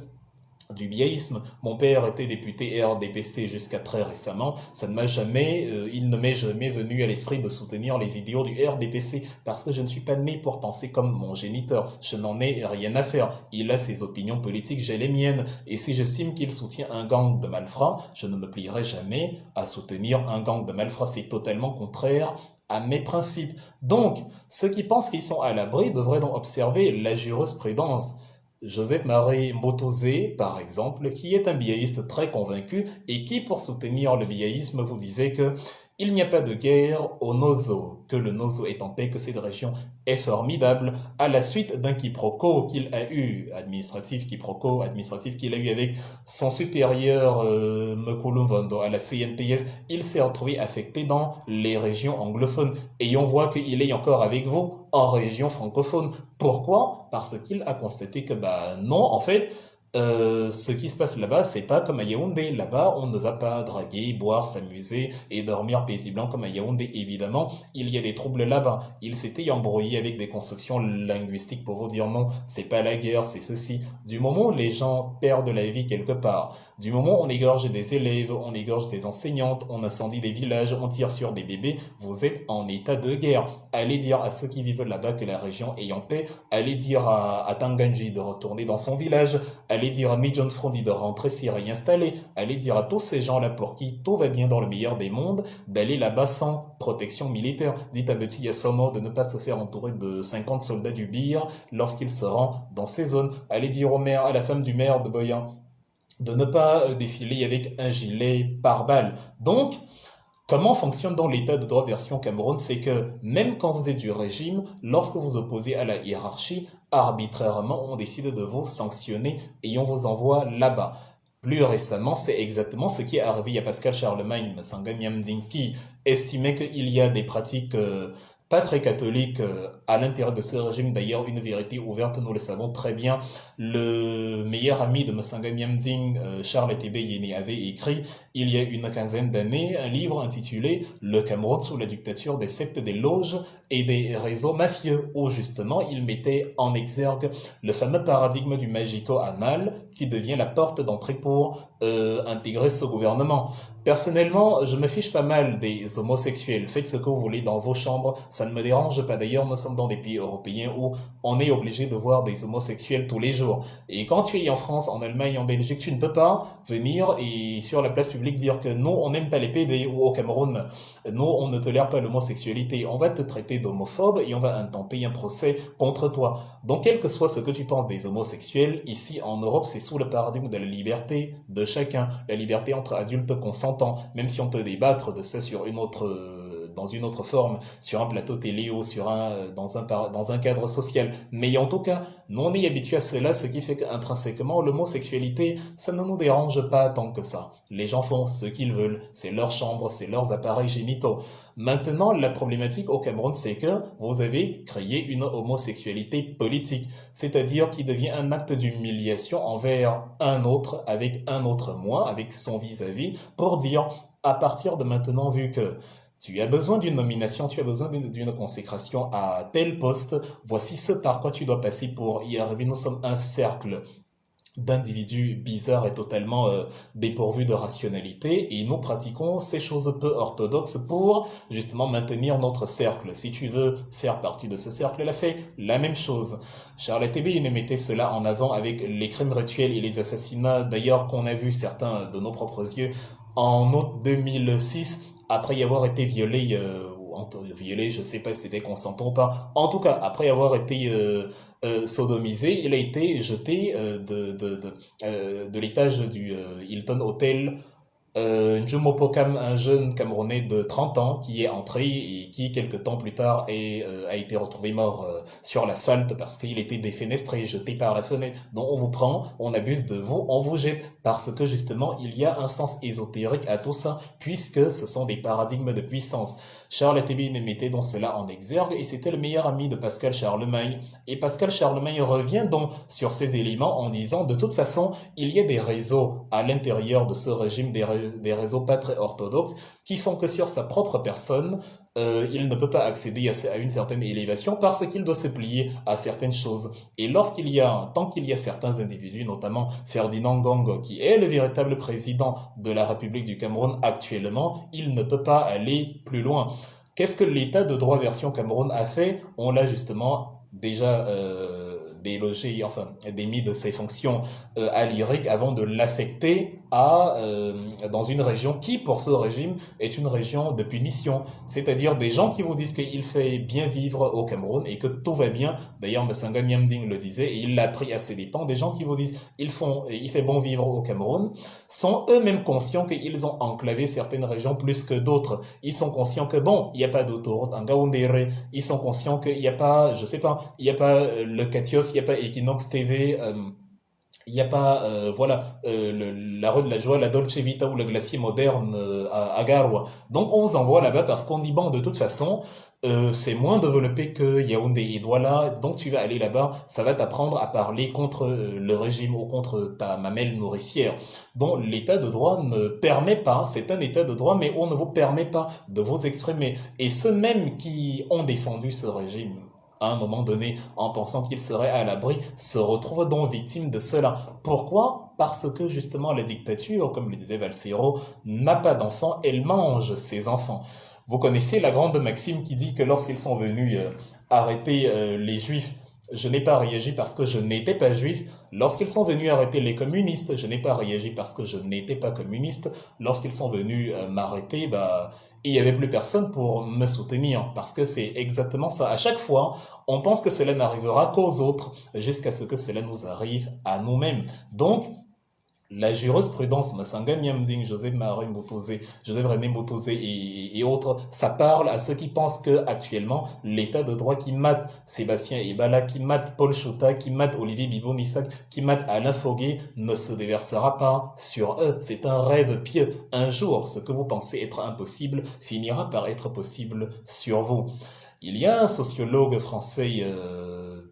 du biéisme. Mon père était député RDPC jusqu'à très récemment. Il ne m'est jamais venu à l'esprit de soutenir les idéaux du RDPC parce que je ne suis pas né pour penser comme mon géniteur. Je n'en ai rien à faire. Il a ses opinions politiques, j'ai les miennes. Et si j'estime qu'il soutient un gang de malfrats, je ne me plierai jamais à soutenir un gang de malfrats. C'est totalement contraire à mes principes. Donc, ceux qui pensent qu'ils sont à l'abri devraient donc observer la jurisprudence. Joseph-Marie Mbotozé, par exemple, qui est un biéiste très convaincu et qui, pour soutenir le biéisme, vous disait que il n'y a pas de guerre au Nozo, que le Nozo est en paix, que cette région est formidable, à la suite d'un quiproquo qu'il a eu, administratif qu'il a eu avec son supérieur Mekulu Mvondo à la CNPS, il s'est retrouvé affecté dans les régions anglophones. Et on voit qu'il est encore avec vous en région francophone. Pourquoi? Parce qu'il a constaté que, non, en fait, ce qui se passe là-bas, c'est pas comme à Yaoundé. Là-bas, on ne va pas draguer, boire, s'amuser et dormir paisiblement comme à Yaoundé. Évidemment, il y a des troubles là-bas. Il s'était embrouillé avec des constructions linguistiques pour vous dire non, c'est pas la guerre, c'est ceci. Du moment où les gens perdent la vie quelque part, du moment où on égorge des élèves, on égorge des enseignantes, on incendie des villages, on tire sur des bébés, vous êtes en état de guerre. Allez dire à ceux qui vivent là-bas que la région est en paix. Allez dire à Tanganji de retourner dans son village. Allez allez dire à ni John Frondi de rentrer s'y réinstaller, allez dire à tous ces gens-là pour qui tout va bien dans le meilleur des mondes, d'aller là-bas sans protection militaire. Dites à Betty Yassomo de ne pas se faire entourer de 50 soldats du BIR lorsqu'il se rend dans ces zones. Allez dire au maire, à la femme du maire de Boyan, de ne pas défiler avec un gilet pare-balles. Donc, comment fonctionne dans l'état de droit version Cameroun? C'est que même quand vous êtes du régime, lorsque vous opposez à la hiérarchie, arbitrairement, on décide de vous sanctionner et on vous envoie là-bas. Plus récemment, c'est exactement ce qui est arrivé à Pascal Charlemagne Masanga Nyamding qui estimait qu'il y a des pratiques pas très catholiques à l'intérieur de ce régime. D'ailleurs, une vérité ouverte, nous le savons très bien. Le meilleur ami de Masanga Nyamding, Charles Tebe Yene, avait écrit il y a une quinzaine d'années un livre intitulé Le Cameroun sous la dictature des sectes, des loges et des réseaux mafieux, où justement il mettait en exergue le fameux paradigme du magico-anal qui devient la porte d'entrée pour intégrer ce gouvernement. Personnellement, je me fiche pas mal des homosexuels. Faites ce que vous voulez dans vos chambres, ça ne me dérange pas. D'ailleurs, nous sommes dans des pays européens où on est obligé de voir des homosexuels tous les jours. Et quand tu es en France, en Allemagne, en Belgique, tu ne peux pas venir et sur la place publique dire que nous, on n'aime pas les PD, ou au Cameroun, nous, on ne tolère pas l'homosexualité. On va te traiter d'homophobe et on va intenter un procès contre toi. Donc, quel que soit ce que tu penses des homosexuels, ici en Europe, c'est sous le paradigme de la liberté de chacun, la liberté entre adultes consentants, même si on peut débattre de ça sur une autre dans une autre forme, sur un plateau télé ou dans un cadre social. Mais en tout cas, nous on est habitués à cela, ce qui fait qu'intrinsèquement, l'homosexualité, ça ne nous dérange pas tant que ça. Les gens font ce qu'ils veulent, c'est leur chambre, c'est leurs appareils génitaux. Maintenant, la problématique au Cameroun, c'est que vous avez créé une homosexualité politique, c'est-à-dire qui devient un acte d'humiliation envers un autre, avec un autre moi, avec son vis-à-vis, pour dire, à partir de maintenant, vu que tu as besoin d'une nomination, tu as besoin d'une consécration à tel poste, voici ce par quoi tu dois passer pour y arriver. Nous sommes un cercle d'individus bizarres et totalement dépourvus de rationalité et nous pratiquons ces choses peu orthodoxes pour justement maintenir notre cercle. Si tu veux faire partie de ce cercle-là, fais la même chose. Charles Tebe mettait cela en avant avec les crimes rituels et les assassinats, d'ailleurs qu'on a vu certains de nos propres yeux en août 2006 après y avoir été violé, je ne sais pas si c'était consentant ou pas. En tout cas, après avoir été sodomisé, il a été jeté de l'étage du Hilton Hotel Njumo Pokam, un jeune Camerounais de 30 ans qui est entré et qui, quelques temps plus tard, a été retrouvé mort sur l'asphalte parce qu'il était défenestré, jeté par la fenêtre. Donc on vous prend, on abuse de vous, on vous jette parce que justement il y a un sens ésotérique à tout ça puisque ce sont des paradigmes de puissance. Charles Tébin mettait donc cela en exergue et c'était le meilleur ami de Pascal Charlemagne. Et Pascal Charlemagne revient donc sur ces éléments en disant de toute façon il y a des réseaux à l'intérieur de ce régime, des réseaux pas très orthodoxes qui font que sur sa propre personne, il ne peut pas accéder à une certaine élévation parce qu'il doit se plier à certaines choses. Et tant qu'il y a certains individus, notamment Ferdinand Ngongo, qui est le véritable président de la République du Cameroun actuellement, il ne peut pas aller plus loin. Qu'est-ce que l'état de droit version Cameroun a fait? On l'a justement déjà délogé, enfin démis de ses fonctions à l'IRIC avant de l'affecter dans une région qui, pour ce régime, est une région de punition. C'est-à-dire des gens qui vous disent qu'il fait bien vivre au Cameroun et que tout va bien. D'ailleurs, Masanga Nyamding le disait et il l'a appris à ses dépens. Des gens qui vous disent il fait bon vivre au Cameroun sont eux-mêmes conscients qu'ils ont enclavé certaines régions plus que d'autres. Ils sont conscients que bon, il n'y a pas d'autoroute en Gaoundéré. Ils sont conscients qu'il n'y a pas, je sais pas, il n'y a pas le Katios, il n'y a pas Equinox TV. Il n'y a pas, la rue de la Joie, la Dolce Vita ou le glacier moderne à Garoua. Donc on vous envoie là-bas parce qu'on dit, bon, de toute façon, c'est moins développé que Yaoundé et Douala, donc tu vas aller là-bas, ça va t'apprendre à parler contre le régime ou contre ta mamelle nourricière. Bon, l'état de droit ne permet pas, c'est un état de droit, mais on ne vous permet pas de vous exprimer. Et ceux mêmes qui ont défendu ce régime, à un moment donné, en pensant qu'il serait à l'abri, se retrouvent donc victimes de cela. Pourquoi? Parce que justement la dictature, comme le disait Valsero, n'a pas d'enfants, elle mange ses enfants. Vous connaissez la grande maxime qui dit que lorsqu'ils sont venus arrêter les Juifs Je n'ai pas réagi parce que je n'étais pas juif lorsqu'ils sont venus arrêter les communistes. Je n'ai pas réagi parce que je n'étais pas communiste. Lorsqu'ils sont venus m'arrêter, bah, il n'y avait plus personne pour me soutenir. Parce que c'est exactement ça. À chaque fois, on pense que cela n'arrivera qu'aux autres jusqu'à ce que cela nous arrive à nous-mêmes. Donc, la jurisprudence Masanga Nyamzing, Joseph René Mbotose et autres, ça parle à ceux qui pensent que actuellement l'état de droit qui mate Sébastien Ebala, qui mate Paul Chota, qui mate Olivier Bibonissac, qui mate Alain Foguet ne se déversera pas sur eux. C'est un rêve pieux. Un jour, ce que vous pensez être impossible finira par être possible sur vous. Il y a un sociologue français,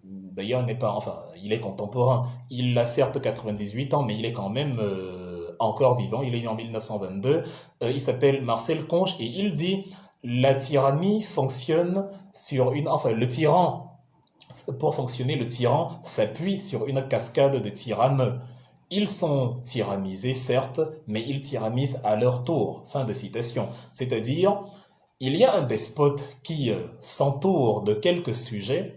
d'ailleurs n'est pas, enfin, il est contemporain. Il a certes 98 ans, mais il est quand même encore vivant. Il est né en 1922. Il s'appelle Marcel Conche et il dit la tyrannie fonctionne sur une, enfin, le tyran, pour fonctionner, le tyran s'appuie sur une cascade de tyranneux. Ils sont tyrannisés, certes, mais ils tyrannisent à leur tour. Fin de citation. C'est-à-dire, il y a un despote qui s'entoure de quelques sujets.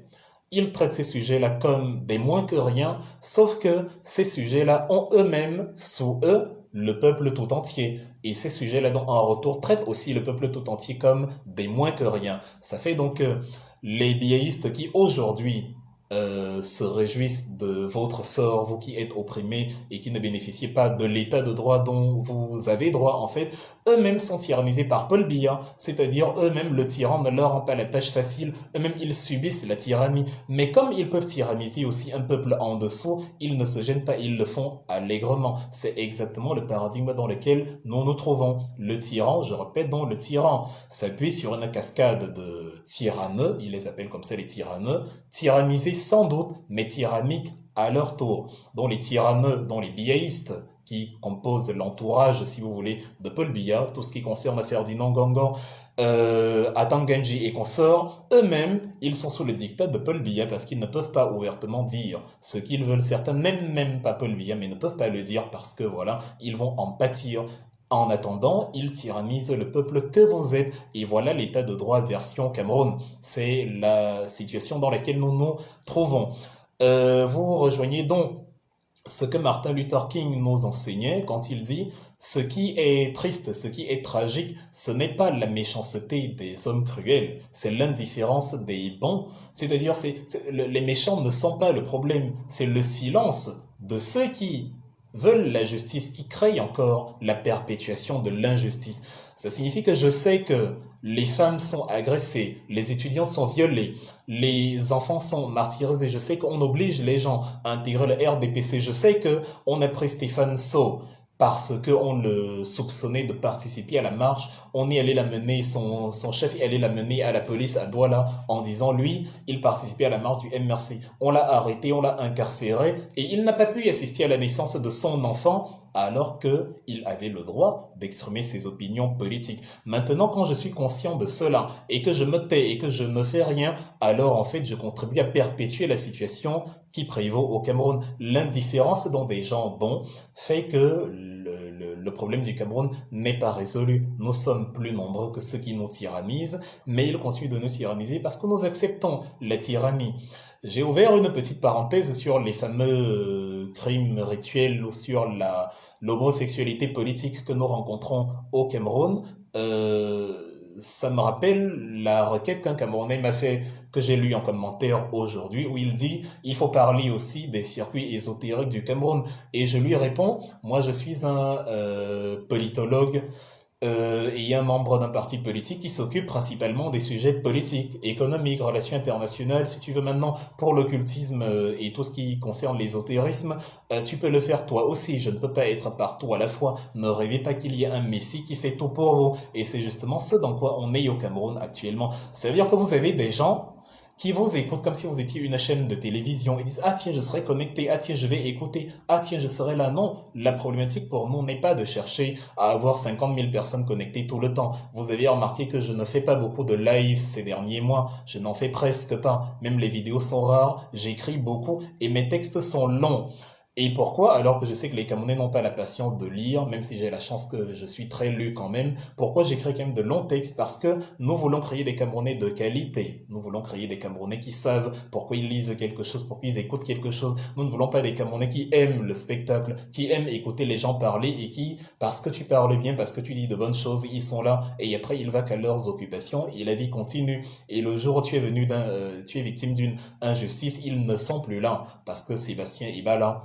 Il traite ces sujets-là comme des moins que rien, sauf que ces sujets-là ont eux-mêmes, sous eux, le peuple tout entier. Et ces sujets-là, en retour, traitent aussi le peuple tout entier comme des moins que rien. Ça fait donc que les biéistes qui, aujourd'hui, se réjouissent de votre sort, vous qui êtes opprimés et qui ne bénéficiez pas de l'état de droit dont vous avez droit, en fait, eux-mêmes sont tyrannisés par Paul Biya, c'est-à-dire eux-mêmes, le tyran ne leur rend pas la tâche facile, eux-mêmes, ils subissent la tyrannie. Mais comme ils peuvent tyranniser aussi un peuple en dessous, ils ne se gênent pas, ils le font allègrement. C'est exactement le paradigme dans lequel nous nous trouvons. Le tyran, je répète donc, le tyran s'appuie sur une cascade de tyranneux, il les appelle comme ça les tyranneux, tyrannisés sans doute, mais tyranniques à leur tour, dont les tyranneux, dont les biaïstes, qui composent l'entourage, si vous voulez, de Paul Biya, tout ce qui concerne Ferdinand Gangan, Atanganji et consorts, eux-mêmes, ils sont sous le diktat de Paul Biya parce qu'ils ne peuvent pas ouvertement dire ce qu'ils veulent. Certains n'aiment même pas Paul Biya, mais ne peuvent pas le dire parce que, voilà, ils vont en pâtir. En attendant, ils tyrannisent le peuple que vous êtes. Et voilà l'état de droit version Cameroun. C'est la situation dans laquelle nous nous trouvons. Vous rejoignez donc ce que Martin Luther King nous enseignait quand il dit ce qui est triste, ce qui est tragique, ce n'est pas la méchanceté des hommes cruels, c'est l'indifférence des bons. C'est-à-dire, les méchants ne sont pas le problème, c'est le silence de ceux qui veulent la justice, qui créent encore la perpétuation de l'injustice. Ça signifie que je sais que les femmes sont agressées, les étudiants sont violés, les enfants sont martyrisés. Je sais qu'on oblige les gens à intégrer le RDPC. Je sais qu'on a pris Stéphane Sow parce qu'on le soupçonnait de participer à la marche. On est allé l'amener, son chef est allé l'amener à la police à Douala en disant, lui, il participait à la marche du MRC. On l'a arrêté, on l'a incarcéré et il n'a pas pu assister à la naissance de son enfant alors qu'il avait le droit d'exprimer ses opinions politiques. Maintenant, quand je suis conscient de cela et que je me tais et que je ne fais rien, alors en fait, je contribue à perpétuer la situation qui prévaut au Cameroun. L'indifférence dont des gens bons fait que le problème du Cameroun n'est pas résolu. Nous sommes plus nombreux que ceux qui nous tyrannisent, mais ils continuent de nous tyranniser parce que nous acceptons la tyrannie. J'ai ouvert une petite parenthèse sur les fameux crimes rituels ou sur l'homosexualité politique que nous rencontrons au Cameroun. Ça me rappelle la requête qu'un Camerounais m'a fait, que j'ai lu en commentaire aujourd'hui, où il dit il faut parler aussi des circuits ésotériques du Cameroun. Et je lui réponds, moi je suis un politologue et un membre d'un parti politique qui s'occupe principalement des sujets politiques, économiques, relations internationales. Si tu veux maintenant, pour l'occultisme et tout ce qui concerne l'ésotérisme, tu peux le faire toi aussi. Je ne peux pas être partout à la fois. Ne rêvez pas qu'il y ait un messie qui fait tout pour vous. Et c'est justement ce dans quoi on est au Cameroun actuellement. Ça veut dire que vous avez des gens qui vous écoutent comme si vous étiez une chaîne de télévision. Ils disent, ah tiens, je serai connecté, ah tiens, je vais écouter, ah tiens, je serai là. Non, la problématique pour nous n'est pas de chercher à avoir 50 000 personnes connectées tout le temps. Vous avez remarqué que je ne fais pas beaucoup de live ces derniers mois, je n'en fais presque pas. Même les vidéos sont rares, j'écris beaucoup et mes textes sont longs. Et pourquoi, alors que je sais que les Camerounais n'ont pas la patience de lire, même si j'ai la chance que je suis très lu quand même, pourquoi j'écris quand même de longs textes? Parce que nous voulons créer des Camerounais de qualité. Nous voulons créer des Camerounais qui savent pourquoi ils lisent quelque chose, pourquoi ils écoutent quelque chose. Nous ne voulons pas des Camerounais qui aiment le spectacle, qui aiment écouter les gens parler et qui, parce que tu parles bien, parce que tu dis de bonnes choses, ils sont là et après ils vont qu'à leurs occupations et la vie continue. Et le jour où tu es victime d'une injustice, ils ne sont plus là parce que Sébastien Ibala,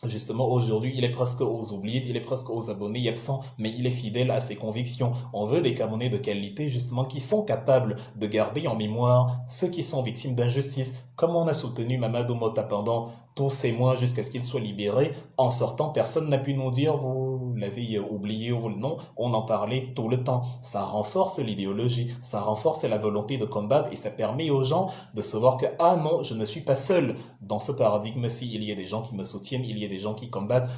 justement, aujourd'hui, il est presque aux oubliés, il est presque aux abonnés absents, mais il est fidèle à ses convictions. On veut des Camerounais de qualité, justement, qui sont capables de garder en mémoire ceux qui sont victimes d'injustice, comme on a soutenu Mamadou Mota pendant tous ces mois jusqu'à ce qu'il soit libéré. En sortant, personne n'a pu nous dire, vous l'avez oublié ou non, on en parlait tout le temps. Ça renforce l'idéologie, ça renforce la volonté de combattre et ça permet aux gens de savoir que, ah non, je ne suis pas seul dans ce paradigme-ci, il y a des gens qui me soutiennent, il y a des gens qui combattent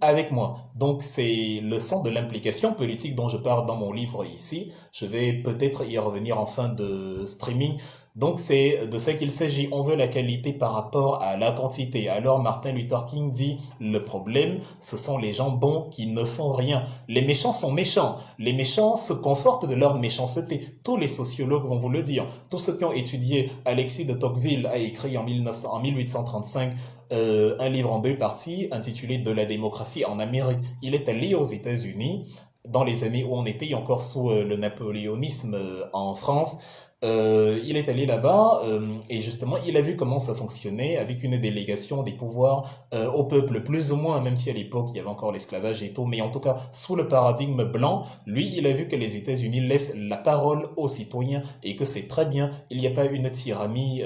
avec moi. Donc c'est le sens de l'implication politique dont je parle dans mon livre ici. Je vais peut-être y revenir en fin de streaming. Donc c'est de ça qu'il s'agit. On veut la qualité par rapport à la quantité. Alors Martin Luther King dit, le problème, ce sont les gens bons qui ne font rien. Les méchants sont méchants. Les méchants se confortent de leur méchanceté. Tous les sociologues vont vous le dire. Tous ceux qui ont étudié, Alexis de Tocqueville a écrit en 1835 un livre en deux parties intitulé De la démocratie en Amérique. Il est allé aux États-Unis dans les années où on était encore sous le napoléonisme en France. Il est allé là-bas et justement il a vu comment ça fonctionnait avec une délégation des pouvoirs au peuple, plus ou moins, même si à l'époque il y avait encore l'esclavage et tout, mais en tout cas sous le paradigme blanc, lui il a vu que les États-Unis laissent la parole aux citoyens et que c'est très bien, il n'y a pas une tyrannie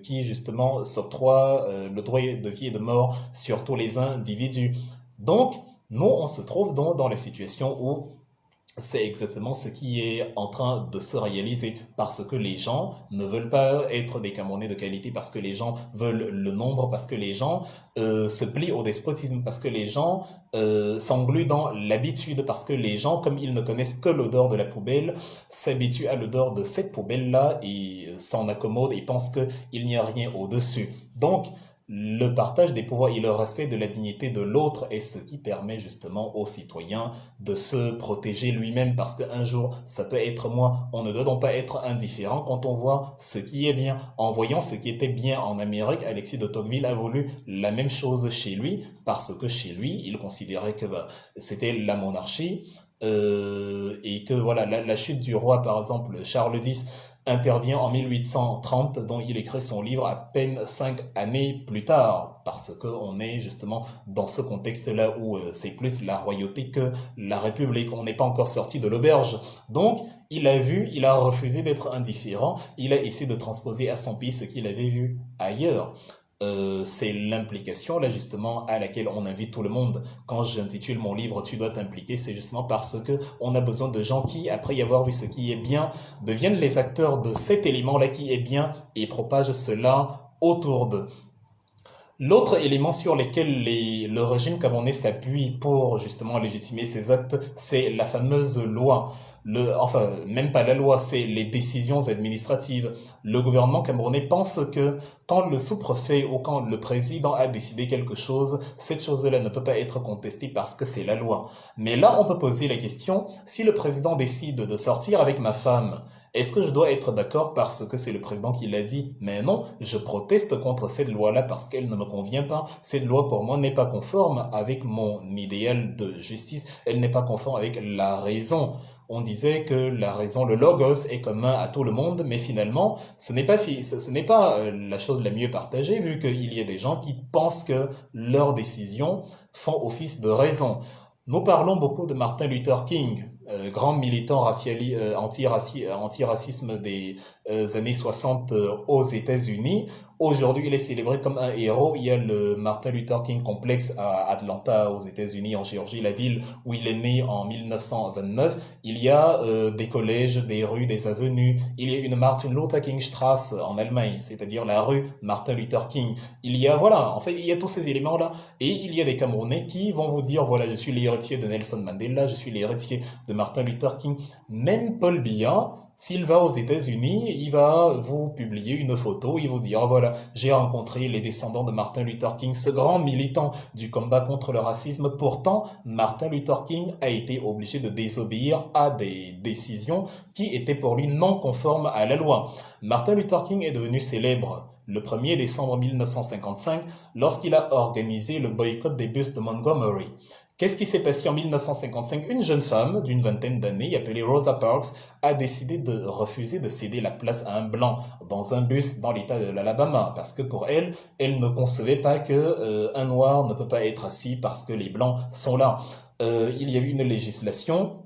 qui justement s'octroie le droit de vie et de mort sur tous les individus. Donc nous on se trouve dans la situation où c'est exactement ce qui est en train de se réaliser parce que les gens ne veulent pas être des Camerounais de qualité, parce que les gens veulent le nombre, parce que les gens se plient au despotisme, parce que les gens s'engluent dans l'habitude, parce que les gens, comme ils ne connaissent que l'odeur de la poubelle, s'habituent à l'odeur de cette poubelle-là et s'en accommodent et pensent qu'il n'y a rien au-dessus. Donc, le partage des pouvoirs et le respect de la dignité de l'autre est ce qui permet justement aux citoyens de se protéger lui-même parce qu'un jour, ça peut être moi. On ne doit donc pas être indifférent quand on voit ce qui est bien. En voyant ce qui était bien en Amérique, Alexis de Tocqueville a voulu la même chose chez lui parce que chez lui, il considérait que c'était la monarchie et que voilà, la chute du roi, par exemple, Charles X, intervient en 1830, dont il écrit son livre à peine 5 années plus tard, parce qu'on est justement dans ce contexte-là où c'est plus la royauté que la République. On n'est pas encore sorti de l'auberge. Donc, il a vu, il a refusé d'être indifférent, il a essayé de transposer à son pays ce qu'il avait vu ailleurs. C'est l'implication là justement à laquelle on invite tout le monde. Quand j'intitule mon livre Tu dois t'impliquer, c'est justement parce que on a besoin de gens qui, après y avoir vu ce qui est bien, deviennent les acteurs de cet élément-là qui est bien et propagent cela autour d'eux. L'autre élément sur lequel le régime camerounais s'appuie pour justement légitimer ses actes, c'est la fameuse loi. Enfin, même pas la loi, c'est les décisions administratives. Le gouvernement camerounais pense que quand le sous-préfet ou quand le président a décidé quelque chose, cette chose-là ne peut pas être contestée parce que c'est la loi. Mais là, on peut poser la question, si le président décide de sortir avec ma femme, est-ce que je dois être d'accord parce que c'est le président qui l'a dit? Mais non, je proteste contre cette loi-là parce qu'elle ne me convient pas. Cette loi, pour moi, n'est pas conforme avec mon idéal de justice. Elle n'est pas conforme avec la raison. On disait que la raison, le logos, est commun à tout le monde, mais finalement, ce n'est pas la chose la mieux partagée, vu qu'il y a des gens qui pensent que leurs décisions font office de raison. Nous parlons beaucoup de Martin Luther King, grand militant anti-racisme des années 60 aux États-Unis. Aujourd'hui, il est célébré comme un héros. Il y a le Martin Luther King Complex à Atlanta, aux États-Unis, en Géorgie, la ville où il est né en 1929. Il y a des collèges, des rues, des avenues. Il y a une Martin Luther King Straße en Allemagne, c'est-à-dire la rue Martin Luther King. Il y a, voilà, en fait, il y a tous ces éléments-là. Et il y a des Camerounais qui vont vous dire, voilà, je suis l'héritier de Nelson Mandela, je suis l'héritier de Martin Luther King. Même Paul Biya, S'il va aux États-Unis, il va vous publier une photo, il vous dire, oh, voilà, j'ai rencontré les descendants de Martin Luther King, ce grand militant du combat contre le racisme. Pourtant, Martin Luther King a été obligé de désobéir à des décisions qui étaient pour lui non conformes à la loi. Martin Luther King est devenu célèbre le 1er décembre 1955 lorsqu'il a organisé le boycott des bus de Montgomery. Qu'est-ce qui s'est passé en 1955? Une jeune femme d'une vingtaine d'années, appelée Rosa Parks, a décidé de refuser de céder la place à un blanc dans un bus dans l'état de l'Alabama, parce que pour elle, elle ne concevait pas que un noir ne peut pas être assis parce que les blancs sont là. Il y avait une législation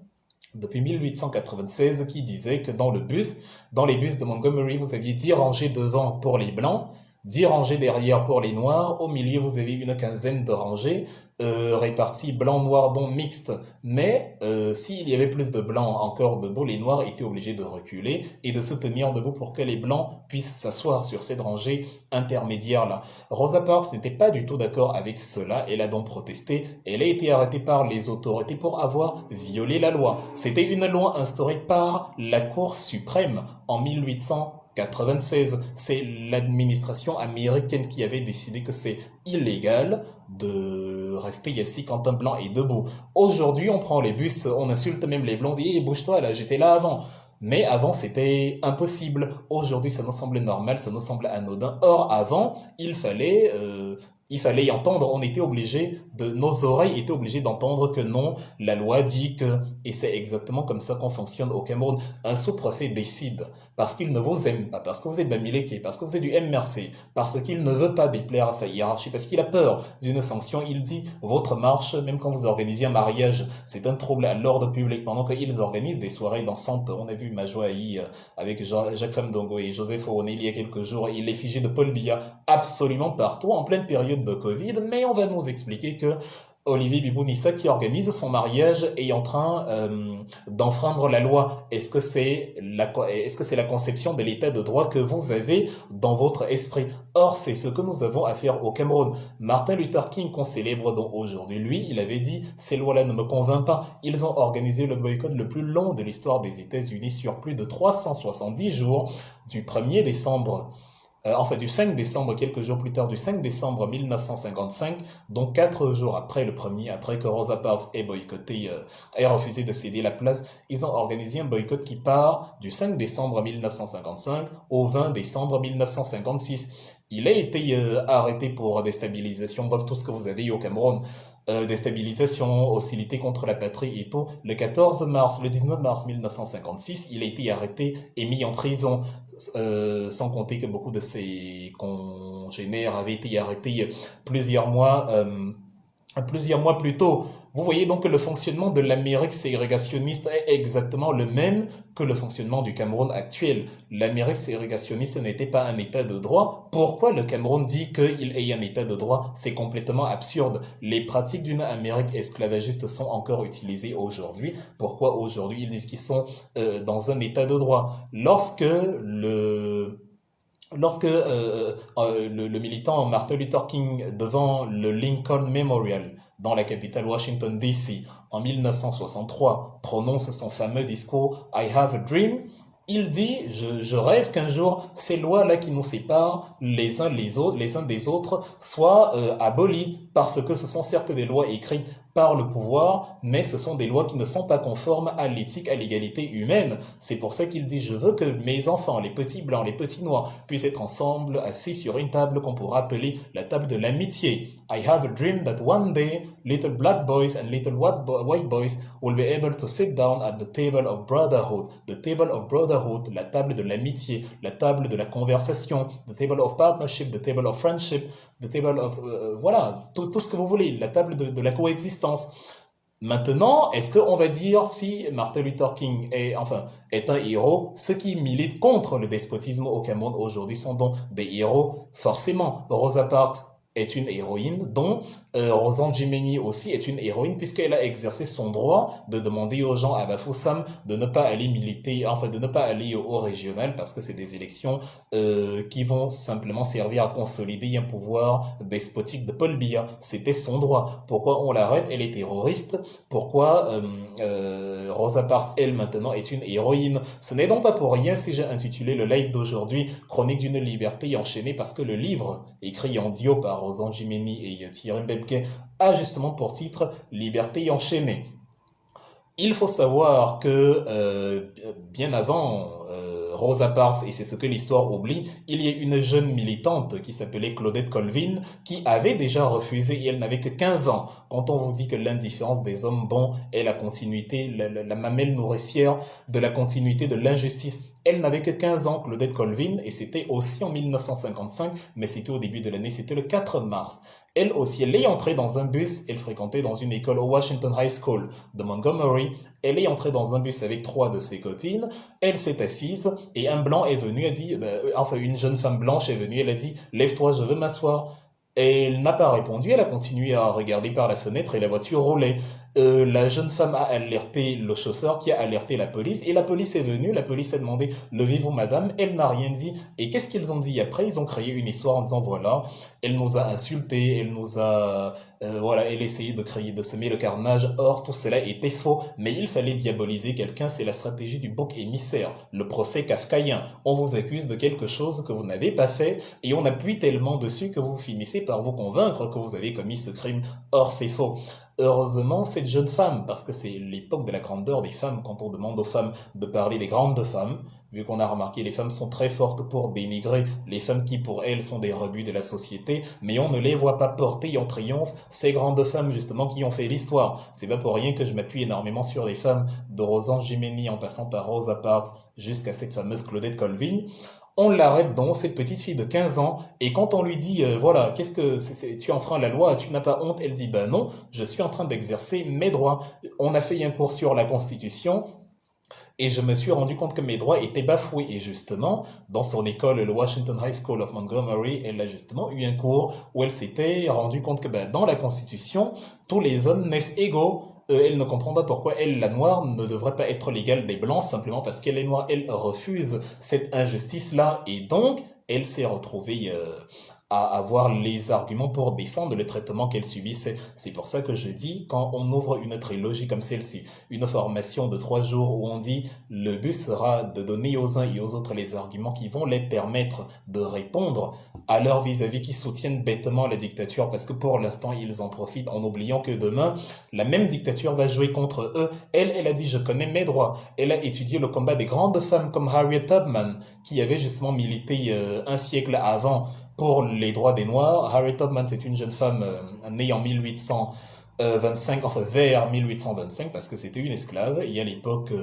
depuis 1896 qui disait que dans les bus de Montgomery, vous aviez 10 rangées devant pour les blancs, 10 rangées derrière pour les noirs, au milieu vous avez une quinzaine de rangées réparties blanc-noir dont mixtes. Mais s'il y avait plus de blancs encore debout, les noirs étaient obligés de reculer et de se tenir debout pour que les blancs puissent s'asseoir sur cette rangée intermédiaire-là. Rosa Parks n'était pas du tout d'accord avec cela, elle a donc protesté, elle a été arrêtée par les autorités pour avoir violé la loi. C'était une loi instaurée par la Cour suprême en 1896. C'est l'administration américaine qui avait décidé que c'est illégal de rester assis quand un blanc est debout. Aujourd'hui, on prend les bus, on insulte même les blancs, on dit hey, bouge-toi là, j'étais là avant. Mais avant, c'était impossible. Aujourd'hui, ça nous semble normal, ça nous semble anodin. Or, avant, il fallait y entendre. On était obligé nos oreilles étaient obligées d'entendre que non, la loi dit que, et c'est exactement comme ça qu'on fonctionne au Cameroun. Un sous-préfet décide parce qu'il ne vous aime pas, parce que vous êtes Bamileke, parce que vous êtes du MRC, parce qu'il ne veut pas déplaire à sa hiérarchie, parce qu'il a peur d'une sanction. Il dit, votre marche, même quand vous organisez un mariage, c'est un trouble à l'ordre public. Pendant qu'ils organisent des soirées dansantes, on a vu Majoaï avec Jacques Famdongo et Joseph Owoné il y a quelques jours, et l'effigie de Paul Biya absolument partout en pleine période de Covid, mais on va nous expliquer que Olivier Bibounissa qui organise son mariage est en train d'enfreindre la loi. Est-ce que c'est la conception de l'état de droit que vous avez dans votre esprit? Or, c'est ce que nous avons à faire au Cameroun. Martin Luther King, qu'on célèbre donc aujourd'hui, lui, il avait dit, ces lois-là ne me convainquent pas. Ils ont organisé le boycott le plus long de l'histoire des États-Unis sur plus de 370 jours, du 1er décembre du 5 décembre, quelques jours plus tard, du 5 décembre 1955, donc 4 jours après le premier, après que Rosa Parks ait refusé de céder la place, ils ont organisé un boycott qui part du 5 décembre 1955 au 20 décembre 1956. Il a été arrêté pour déstabilisation, bref, tout ce que vous avez eu au Cameroun. Déstabilisation, hostilité contre la patrie et tout. Le 19 mars 1956, il a été arrêté et mis en prison, sans compter que beaucoup de ses congénères avaient été arrêtés plusieurs mois plus tôt. Vous voyez donc que le fonctionnement de l'Amérique ségrégationniste est exactement le même que le fonctionnement du Cameroun actuel. L'Amérique ségrégationniste n'était pas un état de droit. Pourquoi le Cameroun dit qu'il est un état de droit? C'est complètement absurde. Les pratiques d'une Amérique esclavagiste sont encore utilisées aujourd'hui. Pourquoi aujourd'hui ils disent qu'ils sont dans un état de droit? Lorsque le militant Martin Luther King, devant le Lincoln Memorial, dans la capitale Washington, D.C., en 1963, prononce son fameux discours I Have a Dream, il dit, je rêve qu'un jour, ces lois-là qui nous séparent les uns des autres, soient abolies, parce que ce sont certes des lois écrites par le pouvoir, mais ce sont des lois qui ne sont pas conformes à l'éthique, à l'égalité humaine. C'est pour ça qu'il dit, je veux que mes enfants, les petits blancs, les petits noirs, puissent être ensemble, assis sur une table qu'on pourra appeler la table de l'amitié. I have a dream that one day, little black boys and little white boys will be able to sit down at the table of brotherhood. The table of brotherhood, la table de l'amitié, la table de la conversation, the table of partnership, the table of friendship, the table of... voilà, tout ce que vous voulez, la table de la coexistence. Maintenant, est-ce qu'on va dire si Martin Luther King est un héros, ceux qui militent contre le despotisme au Cameroun aujourd'hui sont donc des héros? Forcément, Rosa Parks est une héroïne dont Rosanne Jimeni aussi est une héroïne puisqu'elle a exercé son droit de demander aux gens à Bafoussam de ne pas aller militer, enfin de ne pas aller au régional parce que c'est des élections qui vont simplement servir à consolider un pouvoir despotique de Paul Biya. C'était son droit. Pourquoi on l'arrête? Elle est terroriste. Pourquoi Rosa Parks, elle, maintenant, est une héroïne? Ce n'est donc pas pour rien si j'ai intitulé le live d'aujourd'hui Chronique d'une liberté enchaînée parce que le livre, écrit en duo par Rosanne Jimeni et Thierry Mbemke, a justement pour titre Liberté enchaînée. Il faut savoir que bien avant Rosa Parks, et c'est ce que l'histoire oublie, il y a une jeune militante qui s'appelait Claudette Colvin, qui avait déjà refusé, et elle n'avait que 15 ans. Quand on vous dit que l'indifférence des hommes bons est la continuité, la mamelle nourricière de la continuité de l'injustice, elle n'avait que 15 ans, Claudette Colvin, et c'était aussi en 1955, mais c'était au début de l'année, c'était le 4 mars. Elle aussi, elle est entrée dans un bus, elle fréquentait dans une école au Washington High School de Montgomery, elle est entrée dans un bus avec 3 de ses copines, elle s'est assise et un blanc est venu, a dit, enfin une jeune femme blanche est venue, elle a dit, lève-toi, je veux m'asseoir. Elle n'a pas répondu, elle a continué à regarder par la fenêtre et la voiture roulait. La jeune femme a alerté le chauffeur qui a alerté la police et la police est venue, la police a demandé levez-vous madame, elle n'a rien dit et qu'est-ce qu'ils ont dit après? Ils ont créé une histoire en disant voilà, elle nous a insultés, elle nous a voilà, elle essayait de créer, de semer le carnage, or tout cela était faux, mais il fallait diaboliser quelqu'un, c'est la stratégie du bouc émissaire, le procès kafkaïen, on vous accuse de quelque chose que vous n'avez pas fait et on appuie tellement dessus que vous finissez par vous convaincre que vous avez commis ce crime, or c'est faux. Heureusement, cette jeune femme, parce que c'est l'époque de la grandeur des femmes, quand on demande aux femmes de parler des grandes femmes, vu qu'on a remarqué les femmes sont très fortes pour dénigrer les femmes qui pour elles sont des rebuts de la société, mais on ne les voit pas porter en triomphe ces grandes femmes justement qui ont fait l'histoire. C'est pas pour rien que je m'appuie énormément sur les femmes de Rosanne Jimeni en passant par Rosa Parks jusqu'à cette fameuse Claudette Colvin. On l'arrête donc, cette petite fille de 15 ans, et quand on lui dit, voilà, qu'est-ce que tu enfreins la loi, tu n'as pas honte, elle dit, ben non, je suis en train d'exercer mes droits. On a fait un cours sur la Constitution, et je me suis rendu compte que mes droits étaient bafoués. Et justement, dans son école, le Washington High School of Montgomery, elle a justement eu un cours où elle s'était rendu compte que ben, dans la Constitution, tous les hommes naissent égaux. Elle ne comprend pas pourquoi elle, la noire, ne devrait pas être l'égale des blancs simplement parce qu'elle est noire. Elle refuse cette injustice-là et donc elle s'est retrouvée à avoir les arguments pour défendre le traitement qu'elle subissait. C'est pour ça que je dis, quand on ouvre une trilogie comme celle-ci, une formation de 3 jours où on dit le but sera de donner aux uns et aux autres les arguments qui vont les permettre de répondre à leurs vis-à-vis qui soutiennent bêtement la dictature parce que pour l'instant ils en profitent en oubliant que demain la même dictature va jouer contre eux. Elle a dit je connais mes droits. Elle a étudié le combat des grandes femmes comme Harriet Tubman qui avait justement milité un siècle avant pour les droits des Noirs. Harriet Tubman, c'est une jeune femme née en 1825, enfin vers 1825, parce que c'était une esclave, et à l'époque,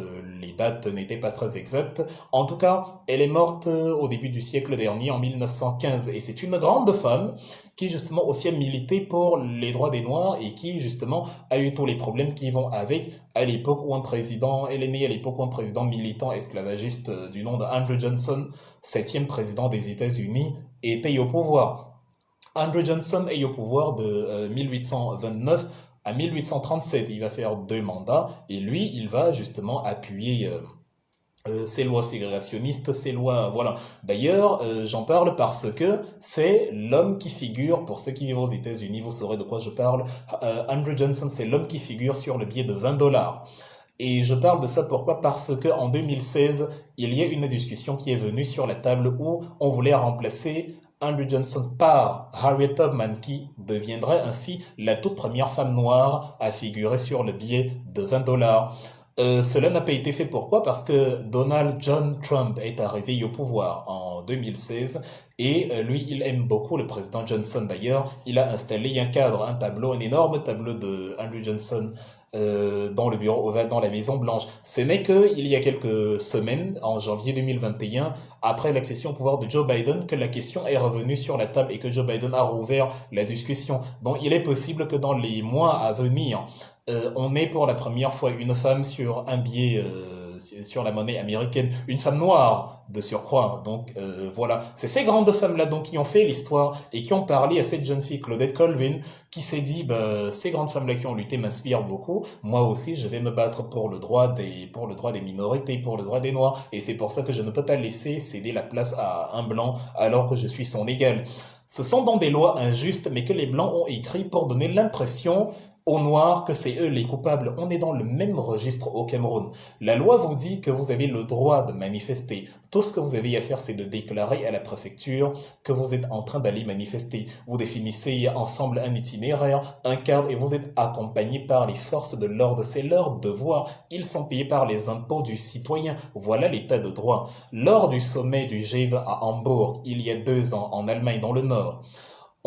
les dates n'étaient pas très exactes. En tout cas, elle est morte au début du siècle dernier, en 1915, et c'est une grande femme qui justement aussi a milité pour les droits des Noirs et qui justement a eu tous les problèmes qui vont avec à l'époque où un président, elle est née à l'époque où un président militant esclavagiste du nom de Andrew Johnson, 7e président des États-Unis, était au pouvoir. Andrew Johnson est au pouvoir de 1829 à 1837. Il va faire 2 mandats et lui, il va justement appuyer ces lois ségrégationnistes, ces lois, voilà. D'ailleurs, j'en parle parce que c'est l'homme qui figure, pour ceux qui vivent aux États-Unis, vous saurez de quoi je parle. Andrew Johnson, c'est l'homme qui figure sur le billet de $20. Et je parle de ça pourquoi? Parce qu'en 2016, il y a une discussion qui est venue sur la table où on voulait remplacer Andrew Johnson par Harriet Tubman, qui deviendrait ainsi la toute première femme noire à figurer sur le billet de $20. Cela n'a pas été fait. Pourquoi? Parce que Donald John Trump est arrivé au pouvoir en 2016 et lui, il aime beaucoup le président Johnson. D'ailleurs, il a installé un cadre, un tableau, un énorme tableau de Andrew Johnson dans le bureau ovale, dans la Maison Blanche. Ce n'est qu'il y a quelques semaines, en janvier 2021, après l'accession au pouvoir de Joe Biden, que la question est revenue sur la table et que Joe Biden a rouvert la discussion. Donc il est possible que dans les mois à venir, on ait pour la première fois une femme sur un billet sur la monnaie américaine, une femme noire de surcroît. Donc voilà, c'est ces grandes femmes-là donc qui ont fait l'histoire et qui ont parlé à cette jeune fille Claudette Colvin qui s'est dit bah, ces grandes femmes-là qui ont lutté m'inspirent beaucoup. Moi aussi, je vais me battre pour le droit des minorités, pour le droit des noirs. Et c'est pour ça que je ne peux pas laisser céder la place à un blanc alors que je suis son égal. Ce sont donc des lois injustes, mais que les Blancs ont écrit pour donner l'impression aux Noirs que c'est eux les coupables. On est dans le même registre au Cameroun. La loi vous dit que vous avez le droit de manifester. Tout ce que vous avez à faire, c'est de déclarer à la préfecture que vous êtes en train d'aller manifester. Vous définissez ensemble un itinéraire, un cadre, et vous êtes accompagné par les forces de l'ordre. C'est leur devoir. Ils sont payés par les impôts du citoyen. Voilà l'état de droit. Lors du sommet du G20 à Hambourg, il y a 2 ans, en Allemagne, dans le Nord,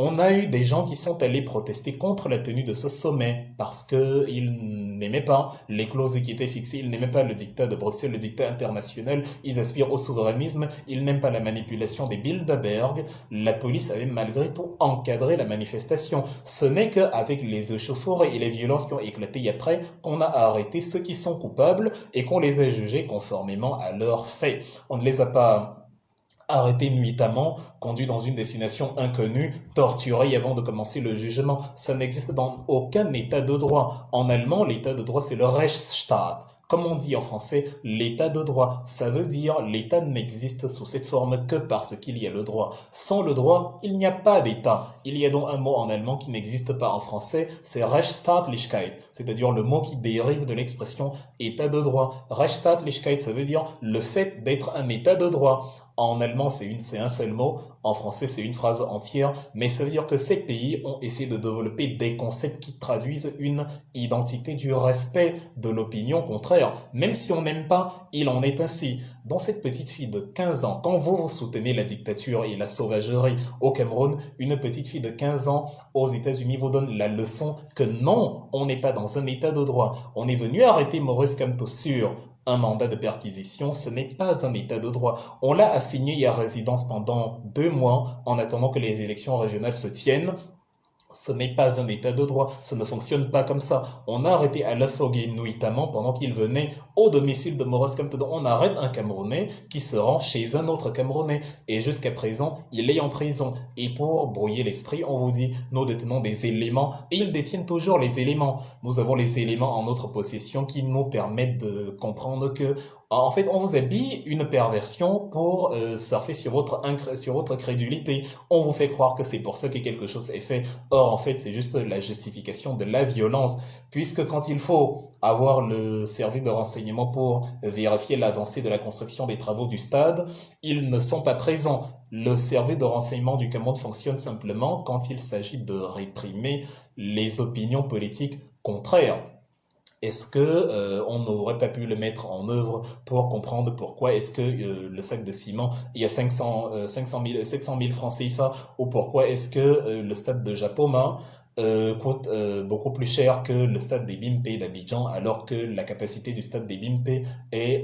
on a eu des gens qui sont allés protester contre la tenue de ce sommet parce qu'ils n'aimaient pas les clauses qui étaient fixées, ils n'aimaient pas le dictat de Bruxelles, le dictat international, ils aspirent au souverainisme, ils n'aiment pas la manipulation des Bilderberg. La police avait malgré tout encadré la manifestation. Ce n'est qu'avec les échauffourées et les violences qui ont éclaté après qu'on a arrêté ceux qui sont coupables et qu'on les a jugés conformément à leurs faits. On ne les a pas arrêté nuitamment, conduit dans une destination inconnue, torturé avant de commencer le jugement. Ça n'existe dans aucun état de droit. En allemand, l'état de droit, c'est le Rechtsstaat. Comme on dit en français, l'état de droit, ça veut dire l'état n'existe sous cette forme que parce qu'il y a le droit. Sans le droit, il n'y a pas d'état. Il y a donc un mot en allemand qui n'existe pas en français, c'est Rechtsstaatlichkeit, c'est-à-dire le mot qui dérive de l'expression état de droit. Rechtsstaatlichkeit, ça veut dire le fait d'être un état de droit. En allemand, c'est un seul mot. En français, c'est une phrase entière. Mais ça veut dire que ces pays ont essayé de développer des concepts qui traduisent une identité du respect de l'opinion contraire. Même si on n'aime pas, il en est ainsi. Dans cette petite fille de 15 ans, quand vous soutenez la dictature et la sauvagerie au Cameroun, une petite fille de 15 ans aux États-Unis vous donne la leçon que non, on n'est pas dans un état de droit. On est venu arrêter Maurice Kamto sur un mandat de perquisition, ce n'est pas un état de droit. On l'a assigné à résidence pendant 2 mois en attendant que les élections régionales se tiennent. Ce n'est pas un état de droit, ça ne fonctionne pas comme ça. On a arrêté Alain Fogué nuitamment pendant qu'il venait au domicile de Maurice Kamto. On arrête un Camerounais qui se rend chez un autre Camerounais. Et jusqu'à présent, il est en prison. Et pour brouiller l'esprit, on vous dit, nous détenons des éléments, et ils détiennent toujours les éléments. Nous avons les éléments en notre possession qui nous permettent de comprendre que en fait, on vous habille une perversion pour surfer sur votre crédulité. On vous fait croire que c'est pour ça que quelque chose est fait. Or, en fait, c'est juste la justification de la violence. Puisque quand il faut avoir le service de renseignement pour vérifier l'avancée de la construction des travaux du stade, ils ne sont pas présents. Le service de renseignement du Cameroun fonctionne simplement quand il s'agit de réprimer les opinions politiques contraires. Est-ce que on n'aurait pas pu le mettre en œuvre pour comprendre pourquoi est-ce que le sac de ciment il y a 500 000, 700 000 francs CFA, ou pourquoi est-ce que le stade de Japoma coûte beaucoup plus cher que le stade des Bimpe d'Abidjan, alors que la capacité du stade des Bimpe est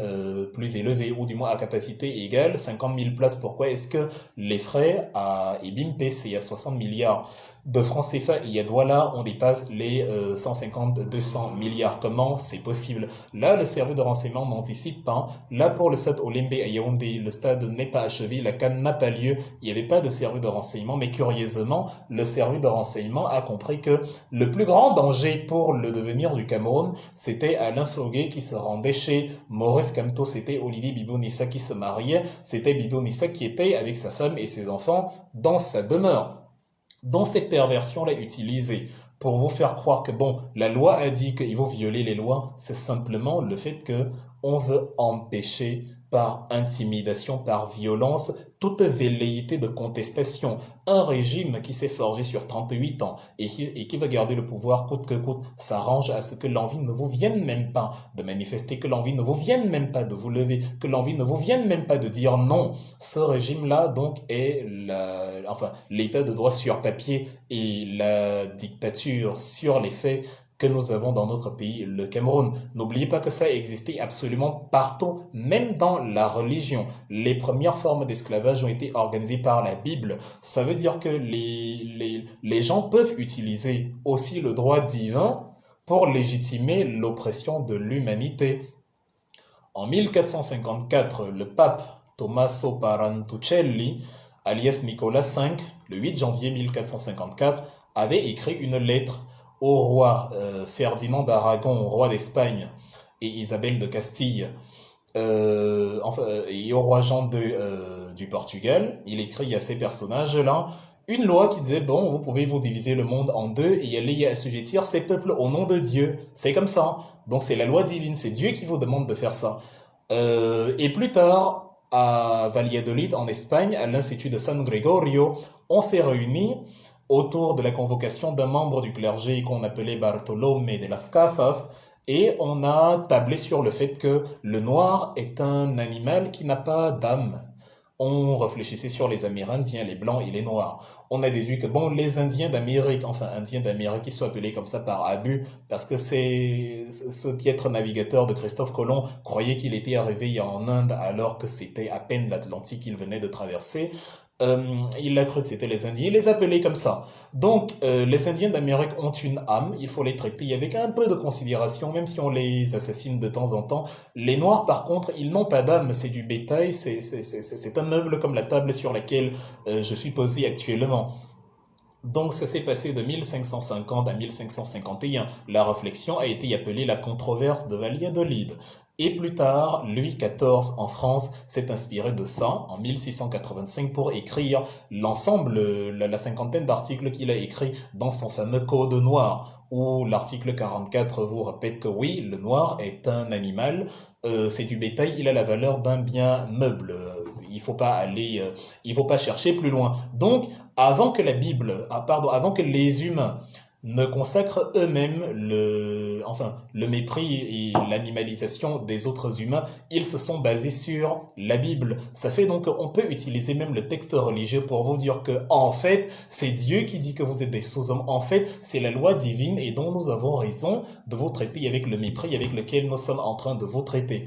plus élevée, ou du moins à capacité égale, 50 000 places. Pourquoi est-ce que les frais à Bimpe, c'est à 60 milliards de francs CFA, et à Douala, on dépasse les 150-200 milliards. Comment c'est possible? Là, le service de renseignement n'anticipe pas. Là, pour le stade Olembe à Yaoundé, le stade n'est pas achevé, la CAN n'a pas lieu, il n'y avait pas de service de renseignement, mais curieusement, le service de renseignement a compris que le plus grand danger pour le devenir du Cameroun, c'était Alain Fogué qui se rendait chez Maurice Kamto, c'était Olivier Bibo-Nissa qui se mariait, c'était Bibo-Nissa qui était avec sa femme et ses enfants dans sa demeure. Dans cette perversion-là utilisée pour vous faire croire que, bon, la loi a dit qu'il faut violer les lois, c'est simplement le fait que on veut empêcher par intimidation, par violence, toute velléité de contestation. Un régime qui s'est forgé sur 38 ans et qui va garder le pouvoir coûte que coûte, s'arrange à ce que l'envie ne vous vienne même pas de manifester, que l'envie ne vous vienne même pas de vous lever, que l'envie ne vous vienne même pas de dire non. Ce régime-là, donc, est l'état de droit sur papier et la dictature sur les faits que nous avons dans notre pays, le Cameroun. N'oubliez pas que ça a existé absolument partout, même dans la religion. Les premières formes d'esclavage ont été organisées par la Bible. Ça veut dire que les gens peuvent utiliser aussi le droit divin pour légitimer l'oppression de l'humanité. En 1454, le pape Tommaso Parantucelli, alias Nicolas V, le 8 janvier 1454, avait écrit une lettre au roi Ferdinand d'Aragon, roi d'Espagne, et Isabelle de Castille, et au roi Jean du Portugal. Il écrit à ces personnages-là une loi qui disait, bon, vous pouvez vous diviser le monde en deux et aller assujettir ces peuples au nom de Dieu. C'est comme ça. Donc c'est la loi divine, c'est Dieu qui vous demande de faire ça. Et plus tard, à Valladolid, en Espagne, à l'Institut de San Gregorio, on s'est réunis autour de la convocation d'un membre du clergé qu'on appelait Bartolomé de las Casas, et on a tablé sur le fait que le noir est un animal qui n'a pas d'âme. On réfléchissait sur les Amérindiens, les Blancs et les Noirs. On a déduit que, bon, les Indiens d'Amérique, enfin, Indiens d'Amérique, qui sont appelés comme ça par abus, parce que c'est ce piètre navigateur de Christophe Colomb croyait qu'il était arrivé en Inde alors que c'était à peine l'Atlantique qu'il venait de traverser. Il a cru que c'était les Indiens, il les appelait comme ça. Donc, les Indiens d'Amérique ont une âme, il faut les traiter avec un peu de considération, même si on les assassine de temps en temps. Les Noirs, par contre, ils n'ont pas d'âme, c'est du bétail, c'est un meuble comme la table sur laquelle je suis posé actuellement. Donc ça s'est passé de 1550 à 1551. La réflexion a été appelée la controverse de Valladolid. Et plus tard, Louis XIV en France s'est inspiré de ça en 1685 pour écrire l'ensemble, la cinquantaine d'articles qu'il a écrits dans son fameux Code noir, où l'article 44 vous répète que oui, le noir est un animal, c'est du bétail, il a la valeur d'un bien meuble. Il faut pas chercher plus loin. Donc, avant que la Bible, avant que les humains ne consacrent eux-mêmes le mépris et l'animalisation des autres humains, ils se sont basés sur la Bible. Ça fait donc qu'on peut utiliser même le texte religieux pour vous dire que, en fait, c'est Dieu qui dit que vous êtes des sous-hommes. En fait, c'est la loi divine et dont nous avons raison de vous traiter avec le mépris avec lequel nous sommes en train de vous traiter.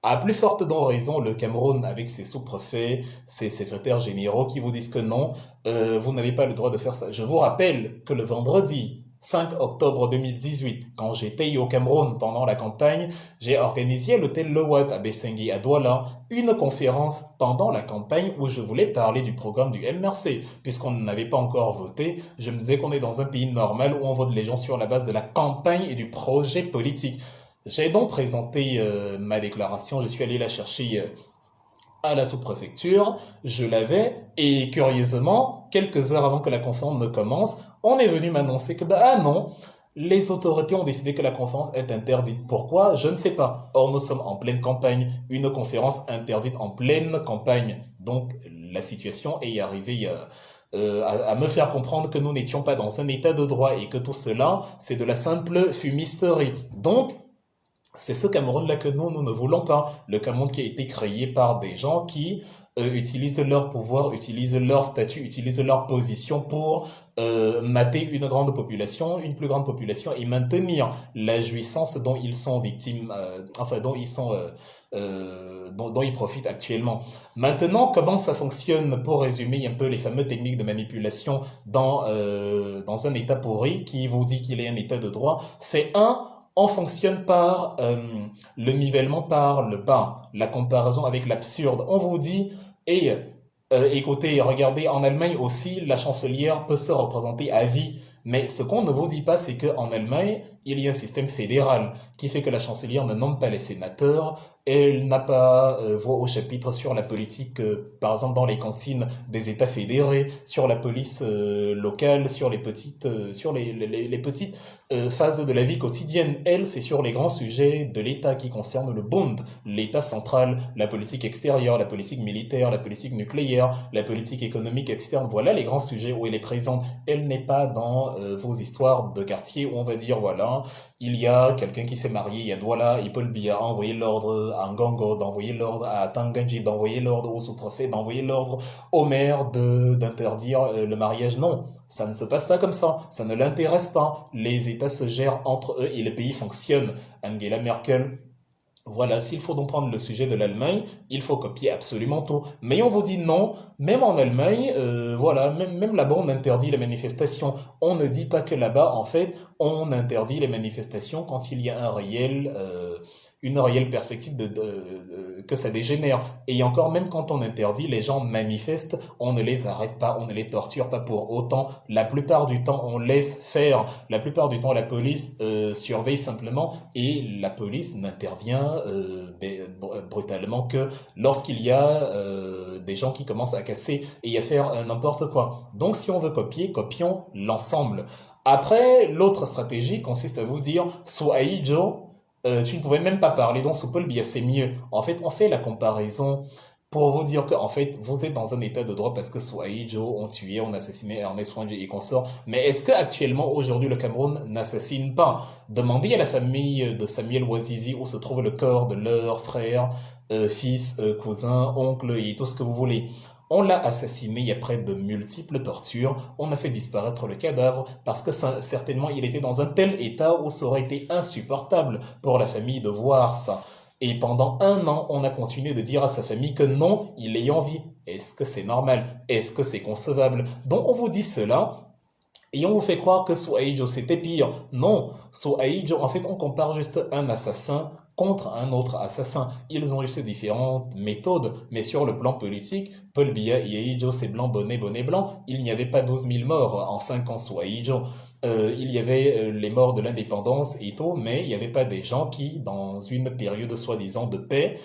À plus forte raison, le Cameroun, avec ses sous-préfets, ses secrétaires généraux qui vous disent que non, vous n'avez pas le droit de faire ça. Je vous rappelle que le vendredi 5 octobre 2018, quand j'étais au Cameroun pendant la campagne, j'ai organisé à l'hôtel Le Watt à Bessengue, à Douala, une conférence pendant la campagne où je voulais parler du programme du MRC. Puisqu'on n'avait pas encore voté, je me disais qu'on est dans un pays normal où on vote les gens sur la base de la campagne et du projet politique. J'ai donc présenté ma déclaration, je suis allé la chercher à la sous-préfecture, je l'avais, et curieusement, quelques heures avant que la conférence ne commence, on est venu m'annoncer que, non, les autorités ont décidé que la conférence est interdite. Pourquoi? Je ne sais pas. Or, nous sommes en pleine campagne, une conférence interdite en pleine campagne. Donc, la situation est arrivée à me faire comprendre que nous n'étions pas dans un état de droit et que tout cela, c'est de la simple fumisterie. Donc, c'est ce Cameroun-là que nous ne voulons pas. Le Cameroun qui a été créé par des gens qui utilisent leur pouvoir, utilisent leur statut, utilisent leur position pour mater une grande population, une plus grande population et maintenir la jouissance dont ils sont victimes, dont ils profitent actuellement. Maintenant, comment ça fonctionne pour résumer un peu les fameuses techniques de manipulation dans un état pourri qui vous dit qu'il est un état de droit? On fonctionne par le nivellement par le bas, la comparaison avec l'absurde. On vous dit, et écoutez, regardez, en Allemagne aussi, la chancelière peut se représenter à vie. Mais ce qu'on ne vous dit pas, c'est qu'en Allemagne, il y a un système fédéral qui fait que la chancelière ne nomme pas les sénateurs, elle n'a pas voix au chapitre sur la politique, par exemple dans les cantines des États fédérés, sur la police locale, sur les petites phases de la vie quotidienne. Elle, c'est sur les grands sujets de l'État qui concernent le Bund, l'État central, la politique extérieure, la politique militaire, la politique nucléaire, la politique économique externe. Voilà les grands sujets où elle est présente. Elle n'est pas dans vos histoires de quartier où on va dire, voilà, il y a quelqu'un qui s'est marié, il y a Douala, et Paul Biya a envoyé l'ordre à Ngongo, d'envoyer l'ordre à Tanganji, d'envoyer l'ordre au sous-préfet, d'envoyer l'ordre au maire d'interdire le mariage. Non, ça ne se passe pas comme ça ne l'intéresse pas. Les États se gèrent entre eux et le pays fonctionne. Angela Merkel, voilà, s'il faut donc prendre le sujet de l'Allemagne, il faut copier absolument tout. Mais on vous dit non, même en Allemagne, voilà, même là-bas on interdit les manifestations. On ne dit pas que là-bas, en fait, on interdit les manifestations quand il y a une réelle perspective que ça dégénère. Et encore, même quand on interdit, les gens manifestent, on ne les arrête pas, on ne les torture pas pour autant. La plupart du temps, on laisse faire. La plupart du temps, la police surveille simplement et la police n'intervient brutalement que lorsqu'il y a des gens qui commencent à casser et à faire n'importe quoi. Donc si on veut copier, copions l'ensemble. Après, l'autre stratégie consiste à vous dire, Swahili, tu ne pouvais même pas parler, donc sous Paul Biya, c'est mieux. En fait, on fait la comparaison pour vous dire que, en fait, vous êtes dans un état de droit parce que Swahili ont tué, ont assassiné Ernest Wanji et consorts. Mais est-ce que actuellement, aujourd'hui, le Cameroun n'assassine pas? Demandez à la famille de Samuel Ouazizi où se trouve le corps de leur frère, fils, cousin, oncle et tout ce que vous voulez. On l'a assassiné, il y a près de multiples tortures, on a fait disparaître le cadavre parce que certainement il était dans un tel état où ça aurait été insupportable pour la famille de voir ça. Et pendant un an, on a continué de dire à sa famille que non, il est en vie. Est-ce que c'est normal? Est-ce que c'est concevable? Donc on vous dit cela et on vous fait croire que Souaïdjo c'était pire. Non, Souaïdjo, en fait, on compare juste un assassin contre un autre assassin. Ils ont juste différentes méthodes, mais sur le plan politique, Paul Biya et Aïdjo, c'est blanc, bonnet, bonnet blanc. Il n'y avait pas 12 000 morts en 5 ans sous Aïdjo. Il y avait les morts de l'indépendance et tout, mais il n'y avait pas des gens qui, dans une période soi-disant de paix,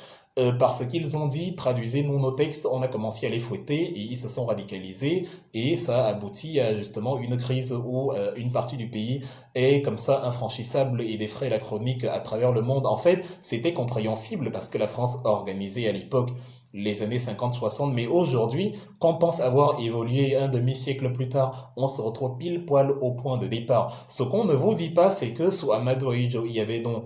parce qu'ils ont dit, traduisez-nous nos textes, on a commencé à les fouetter et ils se sont radicalisés et ça a abouti à justement une crise où une partie du pays est comme ça infranchissable et défraie la chronique à travers le monde. En fait, c'était compréhensible parce que la France organisait à l'époque les années 50-60, mais aujourd'hui, qu'on pense avoir évolué un demi-siècle plus tard, on se retrouve pile poil au point de départ. Ce qu'on ne vous dit pas, c'est que sous Amadou Ahidjo, il y avait donc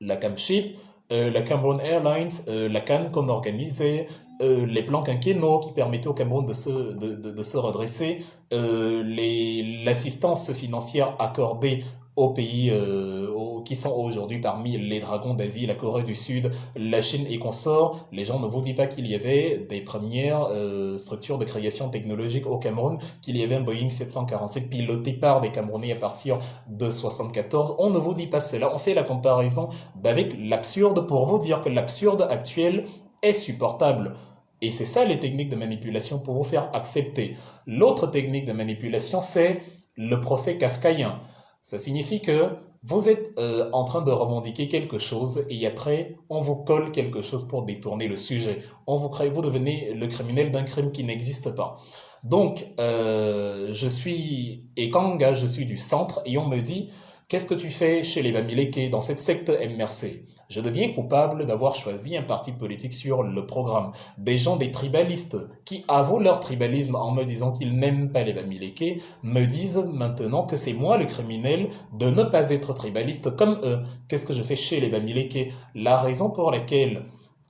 la Camship, la Cameroon Airlines, la Cannes qu'on organisait, les plans quinquennaux qui permettaient au Cameroun de se redresser, l'assistance financière accordée aux pays qui sont aujourd'hui parmi les dragons d'Asie, la Corée du Sud, la Chine et consorts. Les gens ne vous disent pas qu'il y avait des premières structures de création technologique au Cameroun, qu'il y avait un Boeing 747 piloté par des Camerounais à partir de 74. On ne vous dit pas cela. On fait la comparaison avec l'absurde pour vous dire que l'absurde actuel est supportable. Et c'est ça les techniques de manipulation pour vous faire accepter. L'autre technique de manipulation, c'est le procès kafkaïen. Ça signifie que vous êtes en train de revendiquer quelque chose et après, on vous colle quelque chose pour détourner le sujet. On vous crée, vous devenez le criminel d'un crime qui n'existe pas. Donc, je suis Ekanga, je suis du centre et on me dit, qu'est-ce que tu fais chez les Bamileke dans cette secte MRC? Je deviens coupable d'avoir choisi un parti politique sur le programme. Des gens, des tribalistes, qui avouent leur tribalisme en me disant qu'ils n'aiment pas les Bamileke, me disent maintenant que c'est moi le criminel de ne pas être tribaliste comme eux. Qu'est-ce que je fais chez les Bamileke? La raison pour laquelle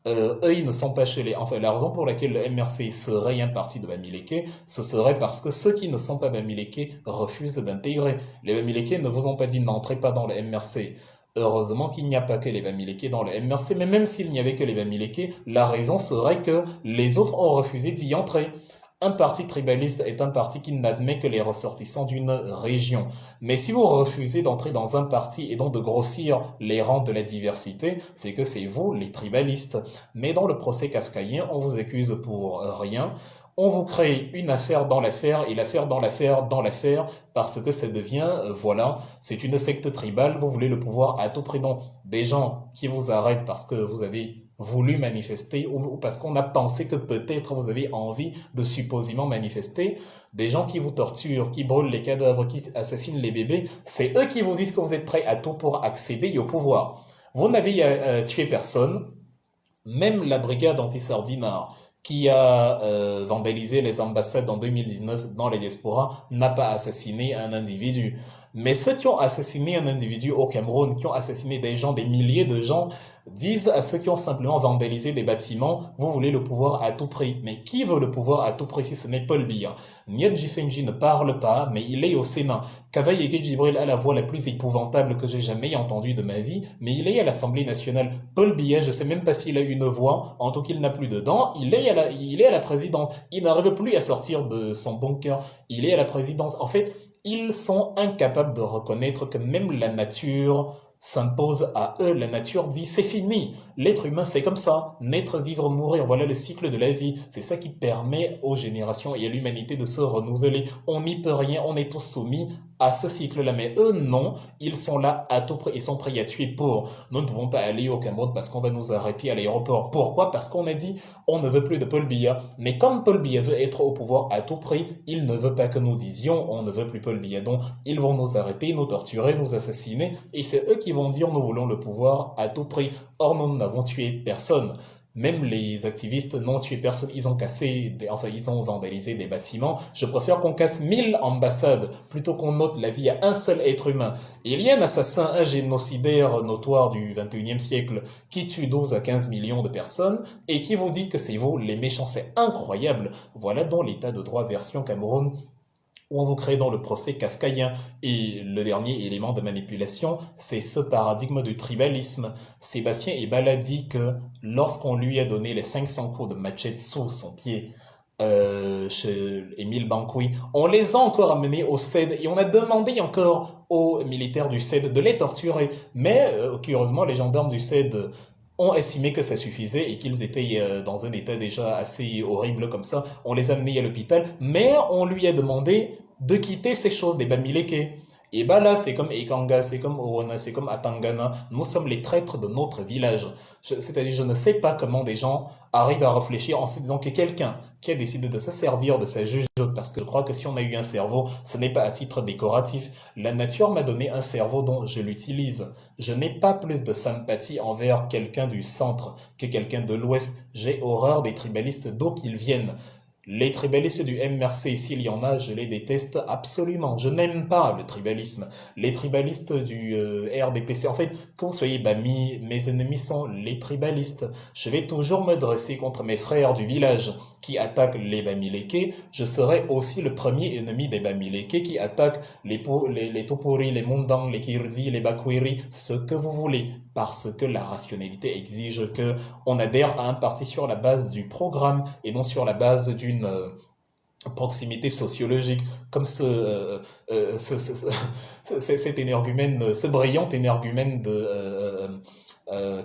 eux, ils ne sont pas chez les... Enfin, la raison pour laquelle le MRC serait un parti de Bamileke, ce serait parce que ceux qui ne sont pas Bamileke refusent d'intégrer. Les Bamileke ne vous ont pas dit n'entrez pas dans le MRC. Heureusement qu'il n'y a pas que les Bamileke dans le MRC, mais même s'il n'y avait que les Bamileke, la raison serait que les autres ont refusé d'y entrer. Un parti tribaliste est un parti qui n'admet que les ressortissants d'une région. Mais si vous refusez d'entrer dans un parti et donc de grossir les rangs de la diversité, c'est que c'est vous les tribalistes. Mais dans le procès kafkaïen, on vous accuse pour rien. On vous crée une affaire dans l'affaire et l'affaire dans l'affaire dans l'affaire parce que ça devient, voilà, c'est une secte tribale, vous voulez le pouvoir à tout prix. Donc, des gens qui vous arrêtent parce que vous avez voulu manifester ou parce qu'on a pensé que peut-être vous avez envie de supposément manifester, des gens qui vous torturent, qui brûlent les cadavres, qui assassinent les bébés, c'est eux qui vous disent que vous êtes prêts à tout pour accéder au pouvoir. Vous n'avez tué personne, même la brigade anti-Sardinard qui a vandalisé les ambassades en 2019 dans les diasporas n'a pas assassiné un individu. Mais ceux qui ont assassiné un individu au Cameroun, qui ont assassiné des gens, des milliers de gens, disent à ceux qui ont simplement vandalisé des bâtiments, vous voulez le pouvoir à tout prix. Mais qui veut le pouvoir à tout prix si ce n'est Paul Biya? Nyadji Fenji ne parle pas, mais il est au Sénat. Kavaï Ege Djibril a la voix la plus épouvantable que j'ai jamais entendue de ma vie, mais il est à l'Assemblée nationale. Paul Biya, je ne sais même pas s'il a une voix, en tout cas il n'a plus de dents, il est à la présidence. Il n'arrive plus à sortir de son bunker, il est à la présidence. En fait, ils sont incapables de reconnaître que même la nature s'impose à eux, la nature dit c'est fini. L'être humain, c'est comme ça. Naître, vivre, mourir, voilà le cycle de la vie. C'est ça qui permet aux générations et à l'humanité de se renouveler. On n'y peut rien, on est tous soumis à ce cycle-là. Mais eux, non, ils sont là à tout prix, ils sont prêts à tuer pour. Nous ne pouvons pas aller au Cameroun parce qu'on va nous arrêter à l'aéroport. Pourquoi? Parce qu'on a dit on ne veut plus de Paul Biya. Mais comme Paul Biya veut être au pouvoir à tout prix, il ne veut pas que nous disions on ne veut plus Paul Biya. Donc, ils vont nous arrêter, nous torturer, nous assassiner. Et c'est eux qui vont dire nous voulons le pouvoir à tout prix. Or, nous n'avons tué personne. Même les activistes n'ont tué personne, ils ont cassé, ils ont vandalisé des bâtiments. Je préfère qu'on casse 1000 ambassades plutôt qu'on ôte la vie à un seul être humain. Et il y a un assassin, un génocidaire notoire du 21e siècle qui tue 12 à 15 millions de personnes et qui vous dit que c'est vous les méchants. C'est incroyable. Voilà donc l'état de droit version Cameroun où on vous crée dans le procès kafkaïen. Et le dernier élément de manipulation, c'est ce paradigme du tribalisme. Sébastien Ebala dit que lorsqu'on lui a donné les 500 coups de machette sous son pied, chez Émile Bankoui, on les a encore amenés au CED et on a demandé encore aux militaires du CED de les torturer. Mais curieusement, les gendarmes du CED ont estimé que ça suffisait et qu'ils étaient dans un état déjà assez horrible comme ça. On les a amenés à l'hôpital, mais on lui a demandé de quitter ces choses des Bamileke. Et bah là, c'est comme Ekanga, c'est comme Orona, c'est comme Atangana. Nous sommes les traîtres de notre village. C'est-à-dire, je ne sais pas comment des gens arrivent à réfléchir en se disant que quelqu'un qui a décidé de se servir de sa juge, parce que je crois que si on a eu un cerveau, ce n'est pas à titre décoratif. La nature m'a donné un cerveau dont je l'utilise. Je n'ai pas plus de sympathie envers quelqu'un du centre que quelqu'un de l'ouest. J'ai horreur des tribalistes d'où qu'ils viennent. Les tribalistes du MRC, s'il y en a, je les déteste absolument. Je n'aime pas le tribalisme. Les tribalistes du RDPC, en fait, que vous soyez Bami, mes ennemis sont les tribalistes. Je vais toujours me dresser contre mes frères du village qui attaquent les Bamileke. Je serai aussi le premier ennemi des Bamileke qui attaquent les Topori, les Mundang, les Kirdi, les Bakwiri, ce que vous voulez. Parce que la rationalité exige que on adhère à un parti sur la base du programme et non sur la base d'une proximité sociologique, comme cet énergumène, ce brillant énergumène de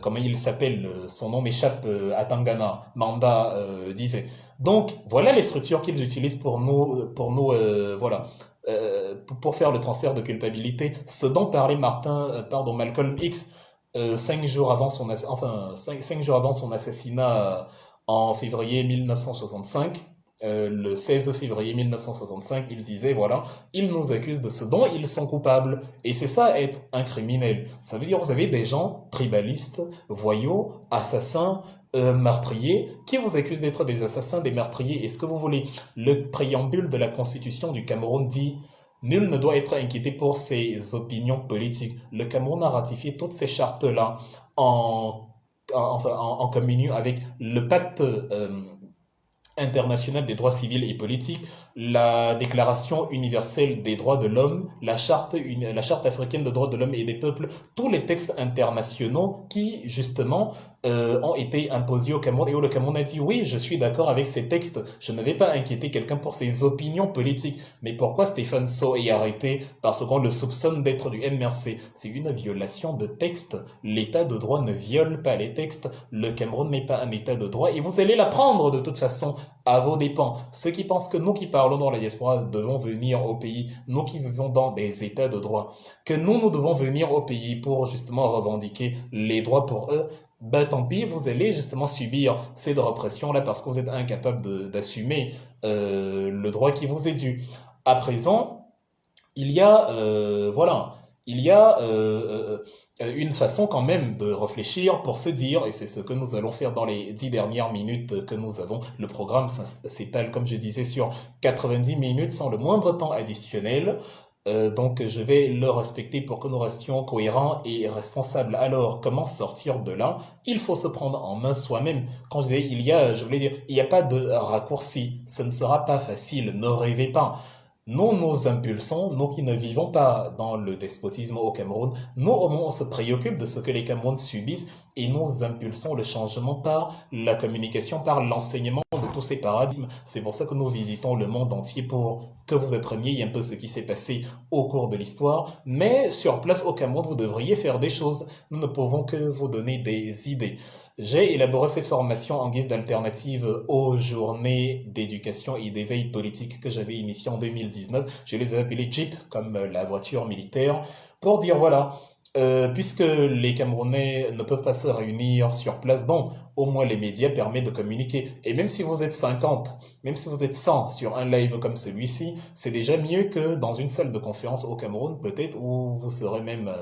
comment il s'appelle, son nom m'échappe, Atangana, Manda disait. Donc voilà les structures qu'ils utilisent voilà, pour faire le transfert de culpabilité. Ce dont parlait Malcolm X 5 jours avant cinq jours avant son assassinat en février 1965. Le 16 février 1965, il disait, voilà, ils nous accusent de ce dont ils sont coupables. Et c'est ça être un criminel. Ça veut dire vous avez des gens tribalistes, voyous, assassins, meurtriers, qui vous accusent d'être des assassins, des meurtriers. Et ce que vous voulez, le préambule de la Constitution du Cameroun dit nul ne doit être inquiété pour ses opinions politiques. Le Cameroun a ratifié toutes ces chartes-là en communion avec le pacte international des droits civils et politiques, la Déclaration universelle des droits de l'homme, la charte africaine des droits de l'homme et des peuples, tous les textes internationaux qui, justement, ont été imposés au Cameroun et où le Cameroun a dit oui, je suis d'accord avec ces textes, je ne vais pas inquiéter quelqu'un pour ses opinions politiques. Mais pourquoi Stéphane Sow est arrêté parce qu'on le soupçonne d'être du MRC? C'est une violation de texte. L'état de droit ne viole pas les textes. Le Cameroun n'est pas un état de droit et vous allez l'apprendre de toute façon à vos dépens. Ceux qui pensent que nous qui parlons dans la diaspora devons venir au pays, nous qui vivons dans des états de droit, que nous devons venir au pays pour justement revendiquer les droits pour eux, ben tant pis, vous allez justement subir cette répression-là parce que vous êtes incapable d'assumer le droit qui vous est dû. À présent, il y a, voilà, il y a une façon quand même de réfléchir pour se dire, et c'est ce que nous allons faire dans les 10 dernières minutes que nous avons. Le programme s'étale, comme je disais, sur 90 minutes sans le moindre temps additionnel. Donc je vais le respecter pour que nous restions cohérents et responsables. Alors, comment sortir de là? Il faut se prendre en main soi-même. Quand je disais je voulais dire, il n'y a pas de raccourci. Ce ne sera pas facile, ne rêvez pas. Nous nous impulsons, nous qui ne vivons pas dans le despotisme au Cameroun, nous au moins on se préoccupe de ce que les Camerounais subissent et nous impulsons le changement par la communication, par l'enseignement de tous ces paradigmes. C'est pour ça que nous visitons le monde entier pour que vous appreniez un peu ce qui s'est passé au cours de l'histoire. Mais sur place au Cameroun, vous devriez faire des choses. Nous ne pouvons que vous donner des idées. J'ai élaboré ces formations en guise d'alternative aux journées d'éducation et d'éveil politique que j'avais initiées en 2019. Je les ai appelées Jeep, comme la voiture militaire, pour dire voilà, puisque les Camerounais ne peuvent pas se réunir sur place, bon, au moins les médias permettent de communiquer. Et même si vous êtes 50, même si vous êtes 100 sur un live comme celui-ci, c'est déjà mieux que dans une salle de conférence au Cameroun, peut-être, où vous serez même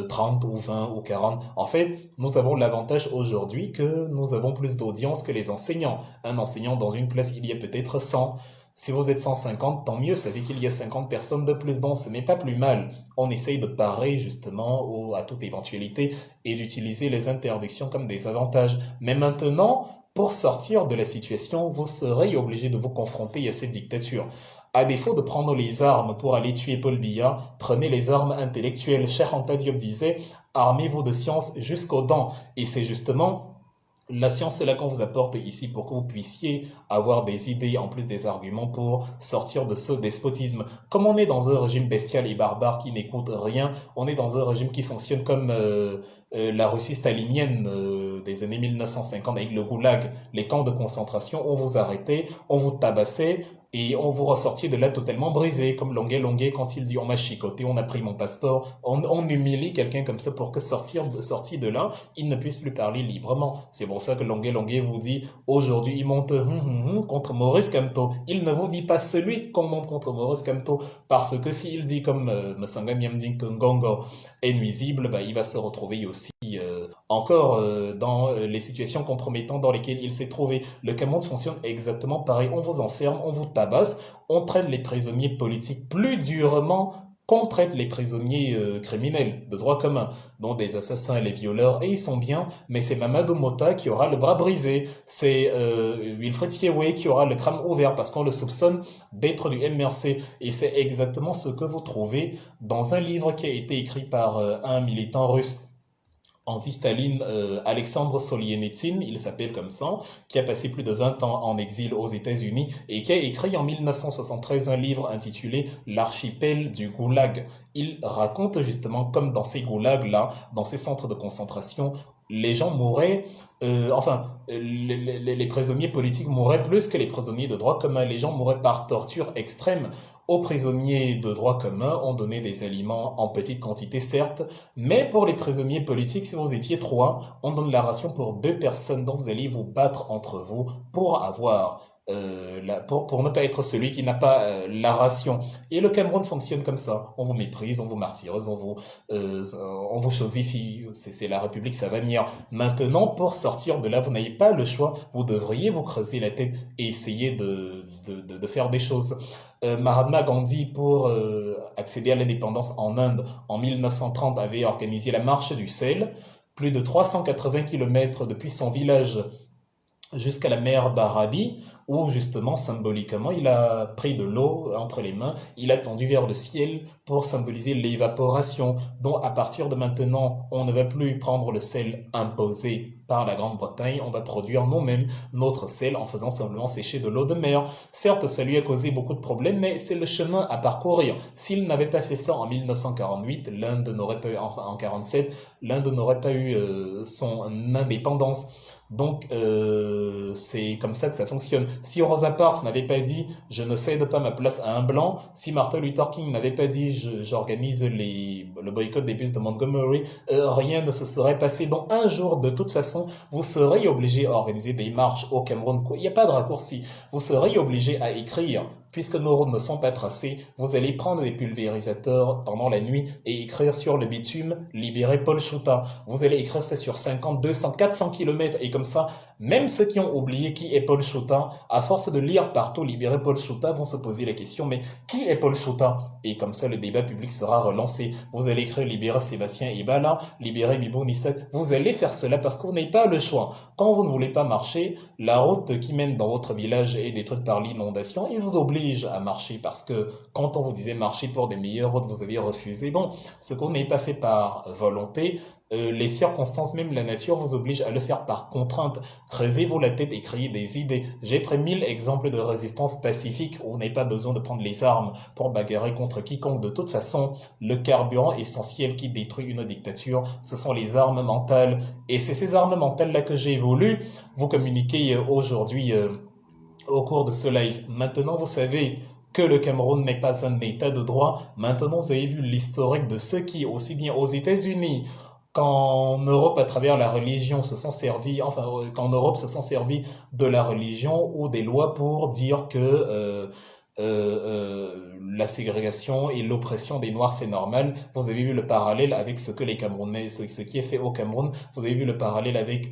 30 ou 20 ou 40. En fait, nous avons l'avantage aujourd'hui que nous avons plus d'audience que les enseignants. Un enseignant dans une classe, il y a peut-être 100. Si vous êtes 150, tant mieux, ça fait qu'il y a 50 personnes de plus, donc ce n'est pas plus mal. On essaye de parer justement à toute éventualité et d'utiliser les interdictions comme des avantages. Mais maintenant, pour sortir de la situation, vous serez obligé de vous confronter à cette dictature. À défaut de prendre les armes pour aller tuer Paul Biya, prenez les armes intellectuelles. Cheikh Anta Diop disait, armez-vous de science jusqu'aux dents. Et c'est justement la science, c'est là qu'on vous apporte ici pour que vous puissiez avoir des idées en plus des arguments pour sortir de ce despotisme. Comme on est dans un régime bestial et barbare qui n'écoute rien, on est dans un régime qui fonctionne comme la Russie stalinienne des années 1950 avec le goulag, les camps de concentration, on vous arrêtait, on vous tabassait, et on vous ressortit de là totalement brisé, comme Longuet Longuet quand il dit on m'a chicoté, on a pris mon passeport, on humilie quelqu'un comme ça pour que sorti de là, il ne puisse plus parler librement. C'est pour ça que Longuet Longuet vous dit aujourd'hui il monte contre Maurice Kamto. Il ne vous dit pas celui qu'on monte contre Maurice Kamto, parce que s'il dit comme Masanga Nyamding Ngongo est nuisible, bah, il va se retrouver aussi encore dans les situations compromettantes dans lesquelles il s'est trouvé. Le Cameroun fonctionne exactement pareil. On vous enferme, on vous tabasse, on traite les prisonniers politiques plus durement qu'on traite les prisonniers criminels de droit commun, dont des assassins et les violeurs, et ils sont bien, mais c'est Mamadou Mota qui aura le bras brisé, c'est Wilfred Siewe qui aura le crâne ouvert parce qu'on le soupçonne d'être du MRC, et c'est exactement ce que vous trouvez dans un livre qui a été écrit par un militant russe anti-Staline, Alexandre Solzhenitsyn, il s'appelle comme ça, qui a passé plus de 20 ans en exil aux États-Unis et qui a écrit en 1973 un livre intitulé L'archipel du Goulag. Il raconte justement comme dans ces goulags-là, dans ces centres de concentration, les gens mouraient, les prisonniers politiques mouraient plus que les prisonniers de droit commun. Les gens mouraient par torture extrême. Aux prisonniers de droit commun, on donnait des aliments en petite quantité, certes, mais pour les prisonniers politiques, si vous étiez 3, on donne la ration pour 2 personnes dont vous allez vous battre entre vous pour avoir pour ne pas être celui qui n'a pas la ration. Et le Cameroun fonctionne comme ça. On vous méprise, on vous martyrise, on vous chosifie. C'est la République savanière. Maintenant, pour sortir de là, vous n'avez pas le choix. Vous devriez vous creuser la tête et essayer de faire des choses. Mahatma Gandhi, pour accéder à l'indépendance en Inde en 1930, avait organisé la marche du sel. Plus de 380 km depuis son village jusqu'à la mer d'Arabie, où justement, symboliquement, il a pris de l'eau entre les mains, il a tendu vers le ciel pour symboliser l'évaporation, dont à partir de maintenant, on ne va plus prendre le sel imposé par la Grande-Bretagne, on va produire nous-mêmes notre sel en faisant simplement sécher de l'eau de mer. Certes, ça lui a causé beaucoup de problèmes, mais c'est le chemin à parcourir. S'il n'avait pas fait ça en 1948, l'Inde n'aurait pas eu, enfin en 47, l'Inde n'aurait pas eu son indépendance. Donc, c'est comme ça que ça fonctionne. Si Rosa Parks n'avait pas dit « je ne cède pas ma place à un blanc », si Martin Luther King n'avait pas dit « j'organise le boycott des bus de Montgomery », rien ne se serait passé. Donc, un jour, de toute façon, vous serez obligé à organiser des marches au Cameroun. Il n'y a pas de raccourci. Vous serez obligé à écrire. Puisque nos routes ne sont pas tracées, vous allez prendre des pulvérisateurs pendant la nuit et écrire sur le bitume « Libérez Paul Chouta ». Vous allez écrire ça sur 50, 200, 400 km et comme ça, même ceux qui ont oublié qui est Paul Chouta, à force de lire partout « Libérez Paul Chouta », vont se poser la question « Mais qui est Paul Chouta ?» Et comme ça, le débat public sera relancé. Vous allez écrire « Libérez Sébastien Ebala »,« Libérez Bibou Nissak ». Vous allez faire cela parce que vous n'avez pas le choix. Quand vous ne voulez pas marcher, la route qui mène dans votre village est détruite par l'inondation et vous oblige oblige à marcher parce que quand on vous disait marcher pour des meilleures routes, vous aviez refusé. Bon, ce qu'on n'est pas fait par volonté, les circonstances, même la nature, vous oblige à le faire par contrainte. Creusez-vous la tête et créez des idées. J'ai pris 1000 exemples de résistance pacifique où on n'a pas besoin de prendre les armes pour bagarrer contre quiconque. De toute façon, le carburant essentiel qui détruit une dictature, ce sont les armes mentales. Et c'est ces armes mentales-là que j'ai voulu vous communiquer aujourd'hui au cours de ce live. Maintenant, vous savez que le Cameroun n'est pas un état de droit. Maintenant, vous avez vu l'historique de ceux qui, aussi bien aux États-Unis qu'en Europe, à travers la religion, se sont servis, enfin, qu'en Europe, se sont servis de la religion ou des lois pour dire que la ségrégation et l'oppression des Noirs, c'est normal. Vous avez vu le parallèle avec ce que les Camerounais, ce qui est fait au Cameroun. Vous avez vu le parallèle avec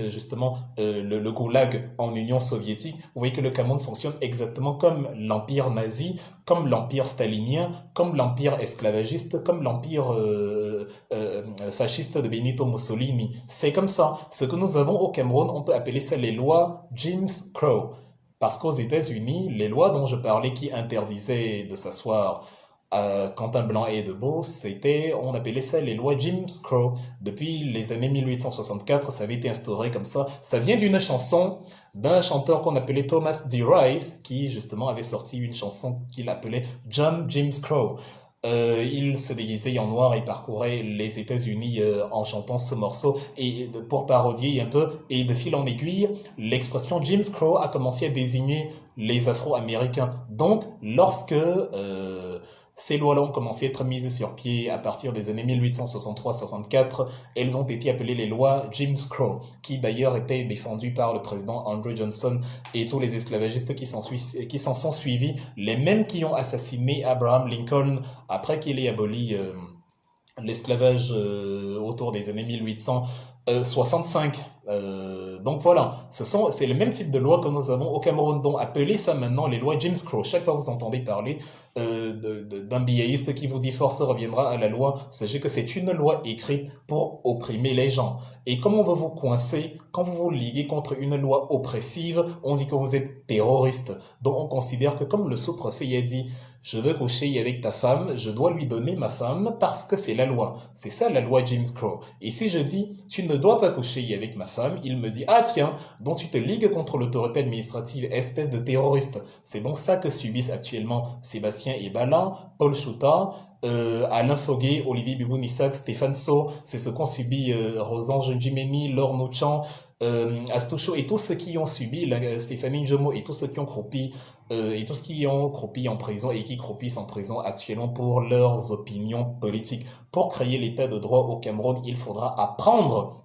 justement le goulag en Union soviétique. Vous voyez que le Cameroun fonctionne exactement comme l'empire nazi, comme l'empire stalinien, comme l'empire esclavagiste, comme l'empire fasciste de Benito Mussolini. C'est comme ça. Ce que nous avons au Cameroun, on peut appeler ça les lois Jim Crow. Parce qu'aux États-Unis, les lois dont je parlais qui interdisaient de s'asseoir quand un blanc est debout, on appelait ça les lois Jim Crow. Depuis les années 1864, ça avait été instauré comme ça. Ça vient d'une chanson d'un chanteur qu'on appelait Thomas D. Rice, qui justement avait sorti une chanson qu'il appelait Jim Crow. Il se déguisait en noir et parcourait les États-Unis en chantant ce morceau et pour parodier un peu. Et de fil en aiguille, l'expression Jim Crow a commencé à désigner les Afro-Américains. Donc, lorsque ces lois-là ont commencé à être mises sur pied à partir des années 1863-64. Elles ont été appelées les lois Jim Crow, qui d'ailleurs étaient défendues par le président Andrew Johnson et tous les esclavagistes qui s'en sont suivis, les mêmes qui ont assassiné Abraham Lincoln après qu'il ait aboli l'esclavage autour des années 1865. Donc voilà, c'est le même type de loi que nous avons au Cameroun, donc appelez ça maintenant les lois Jim Crow. Chaque fois que vous entendez parler d'un biaïste qui vous dit force reviendra à la loi, sachez que c'est une loi écrite pour opprimer les gens. Et comme on veut vous coincer, quand vous vous liguez contre une loi oppressive, on dit que vous êtes terroriste. Donc on considère que comme le sous-préfet a dit, je veux coucher avec ta femme, je dois lui donner ma femme parce que c'est la loi. C'est ça la loi Jim Crow. Et si je dis, tu ne dois pas coucher avec ma femme, il me dit, ah tiens, donc tu te ligues contre l'autorité administrative, espèce de terroriste. C'est donc ça que subissent actuellement Sébastien Ebala, Paul Chouta, Alain Foguet, Olivier Bibounissac, Stéphane So, c'est ce qu'ont subi Rosange Njimeni, Laure Nouchan, Astoucho et tous ceux qui ont subi, Stéphanie Njomo et tous ceux qui ont croupi et tous ceux qui ont croupi en prison et qui croupissent en prison actuellement pour leurs opinions politiques. Pour créer l'état de droit au Cameroun, il faudra apprendre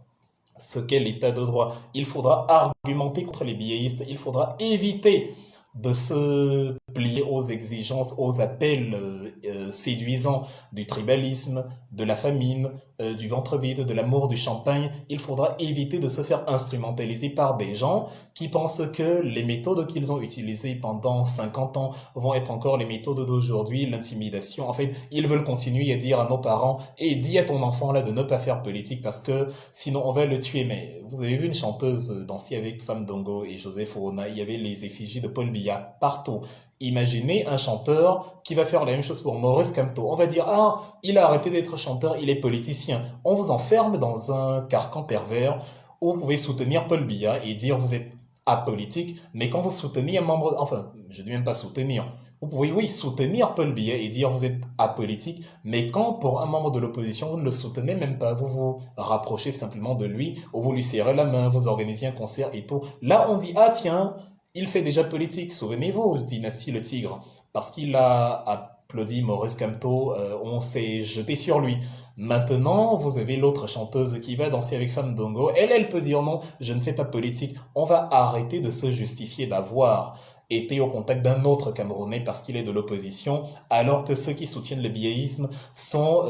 ce qu'est l'état de droit. Il faudra argumenter contre les biaïstes. Il faudra éviter de se plier aux exigences, aux appels séduisants du tribalisme, de la famine, du ventre vide, de l'amour du champagne. Il faudra éviter de se faire instrumentaliser par des gens qui pensent que les méthodes qu'ils ont utilisées pendant 50 ans vont être encore les méthodes d'aujourd'hui, l'intimidation. En fait, ils veulent continuer à dire à nos parents et dis à ton enfant là de ne pas faire politique parce que sinon on va le tuer. Mais vous avez vu une chanteuse danser avec Femme Dongo et Joseph Oona, il y avait les effigies de Paul Biya partout. Imaginez un chanteur qui va faire la même chose pour Maurice Kamto. On va dire, ah, il a arrêté d'être chanteur, il est politicien. On vous enferme dans un carcan pervers où vous pouvez soutenir Paul Biya et dire vous êtes apolitique, mais quand vous soutenez un membre, enfin, je ne dis même pas soutenir, vous pouvez, oui, soutenir Paul Biya et dire vous êtes apolitique, mais quand pour un membre de l'opposition, vous ne le soutenez même pas, vous vous rapprochez simplement de lui, ou vous lui serrez la main, vous organisez un concert et tout. Là, on dit, ah tiens, il fait déjà politique, souvenez-vous, Dynastie le Tigre, parce qu'il a applaudi Maurice Kamto, on s'est jeté sur lui. Maintenant, vous avez l'autre chanteuse qui va danser avec Femme Dongo. Elle peut dire non, je ne fais pas politique. On va arrêter de se justifier d'avoir été au contact d'un autre Camerounais parce qu'il est de l'opposition, alors que ceux qui soutiennent le biaïsme sont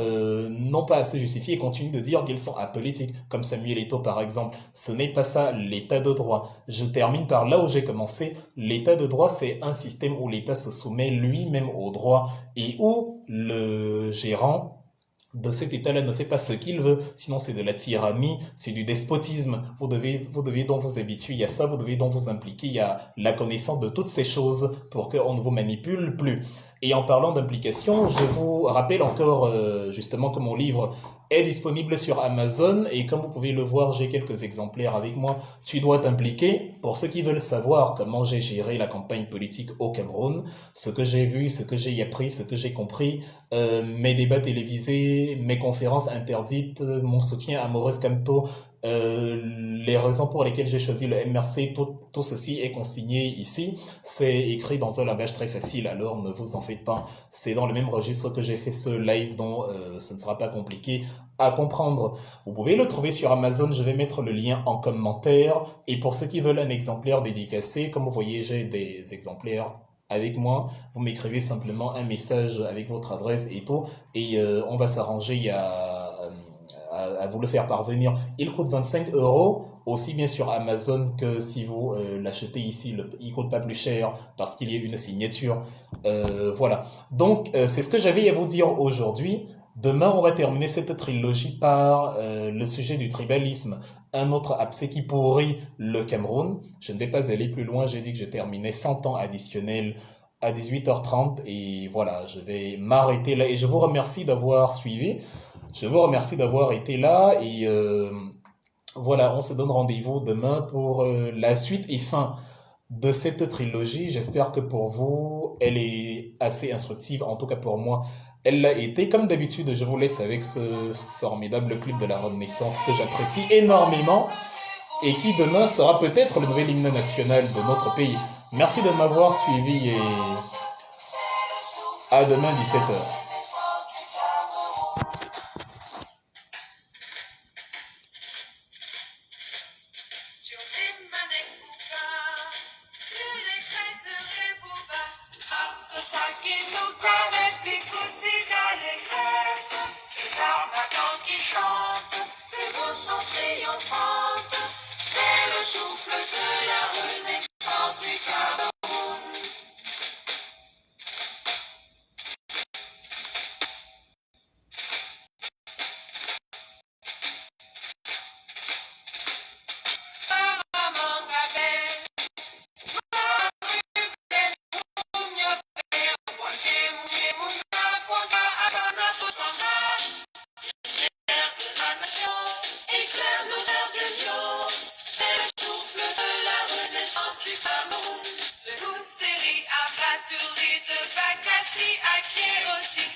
non pas assez justifiés et continuent de dire qu'ils sont apolitiques, comme Samuel Eto'o par exemple. Ce n'est pas ça l'état de droit. Je termine par là où j'ai commencé. L'état de droit, c'est un système où l'État se soumet lui-même au droit et où le gérant de cet État-là ne fait pas ce qu'il veut, sinon c'est de la tyrannie, c'est du despotisme. Vous devez donc vous habituer à ça, vous devez donc vous impliquer à la connaissance de toutes ces choses pour qu'on ne vous manipule plus. Et en parlant d'implication, je vous rappelle encore justement que mon livre est disponible sur Amazon et comme vous pouvez le voir, j'ai quelques exemplaires avec moi. Tu dois t'impliquer. Pour ceux qui veulent savoir comment j'ai géré la campagne politique au Cameroun, ce que j'ai vu, ce que j'ai appris, ce que j'ai compris, mes débats télévisés, mes conférences interdites, mon soutien à Maurice Kamto, les raisons pour lesquelles j'ai choisi le MRC, tout ceci est consigné ici. C'est écrit dans un langage très facile, alors ne vous en faites pas. C'est dans le même registre que j'ai fait ce live, dont ce ne sera pas compliqué à comprendre. Vous pouvez le trouver sur Amazon, je vais mettre le lien en commentaire. Et pour ceux qui veulent un exemplaire dédicacé, comme vous voyez, j'ai des exemplaires avec moi. Vous m'écrivez simplement un message avec votre adresse et tout, et on va s'arranger à vous le faire parvenir. Il coûte 25 €, aussi bien sur Amazon que si vous l'achetez ici, il coûte pas plus cher parce qu'il y a une signature. Voilà. Donc, c'est ce que j'avais à vous dire aujourd'hui. Demain, on va terminer cette trilogie par le sujet du tribalisme, un autre abcès qui pourrit le Cameroun. Je ne vais pas aller plus loin, j'ai dit que je terminais 100 ans additionnels à 18h30 et voilà, je vais m'arrêter là et je vous remercie d'avoir suivi. Je vous remercie d'avoir été là et voilà, on se donne rendez-vous demain pour la suite et fin de cette trilogie. J'espère que pour vous, elle est assez instructive. En tout cas pour moi, elle l'a été. Comme d'habitude, je vous laisse avec ce formidable clip de la Renaissance que j'apprécie énormément et qui demain sera peut-être le nouvel hymne national de notre pays. Merci de m'avoir suivi et à demain 17h. Sur les manettes Bouba, sur les crêtes de Rebouba, ça qui nous caresse, Picoussi d'allégresse, ces armes qui chantent, ces mots sont triomphantes, c'est le souffle de la renaissance du Cameroun. Le Gousséry, Abattouri, de Bakassi à Kérosi.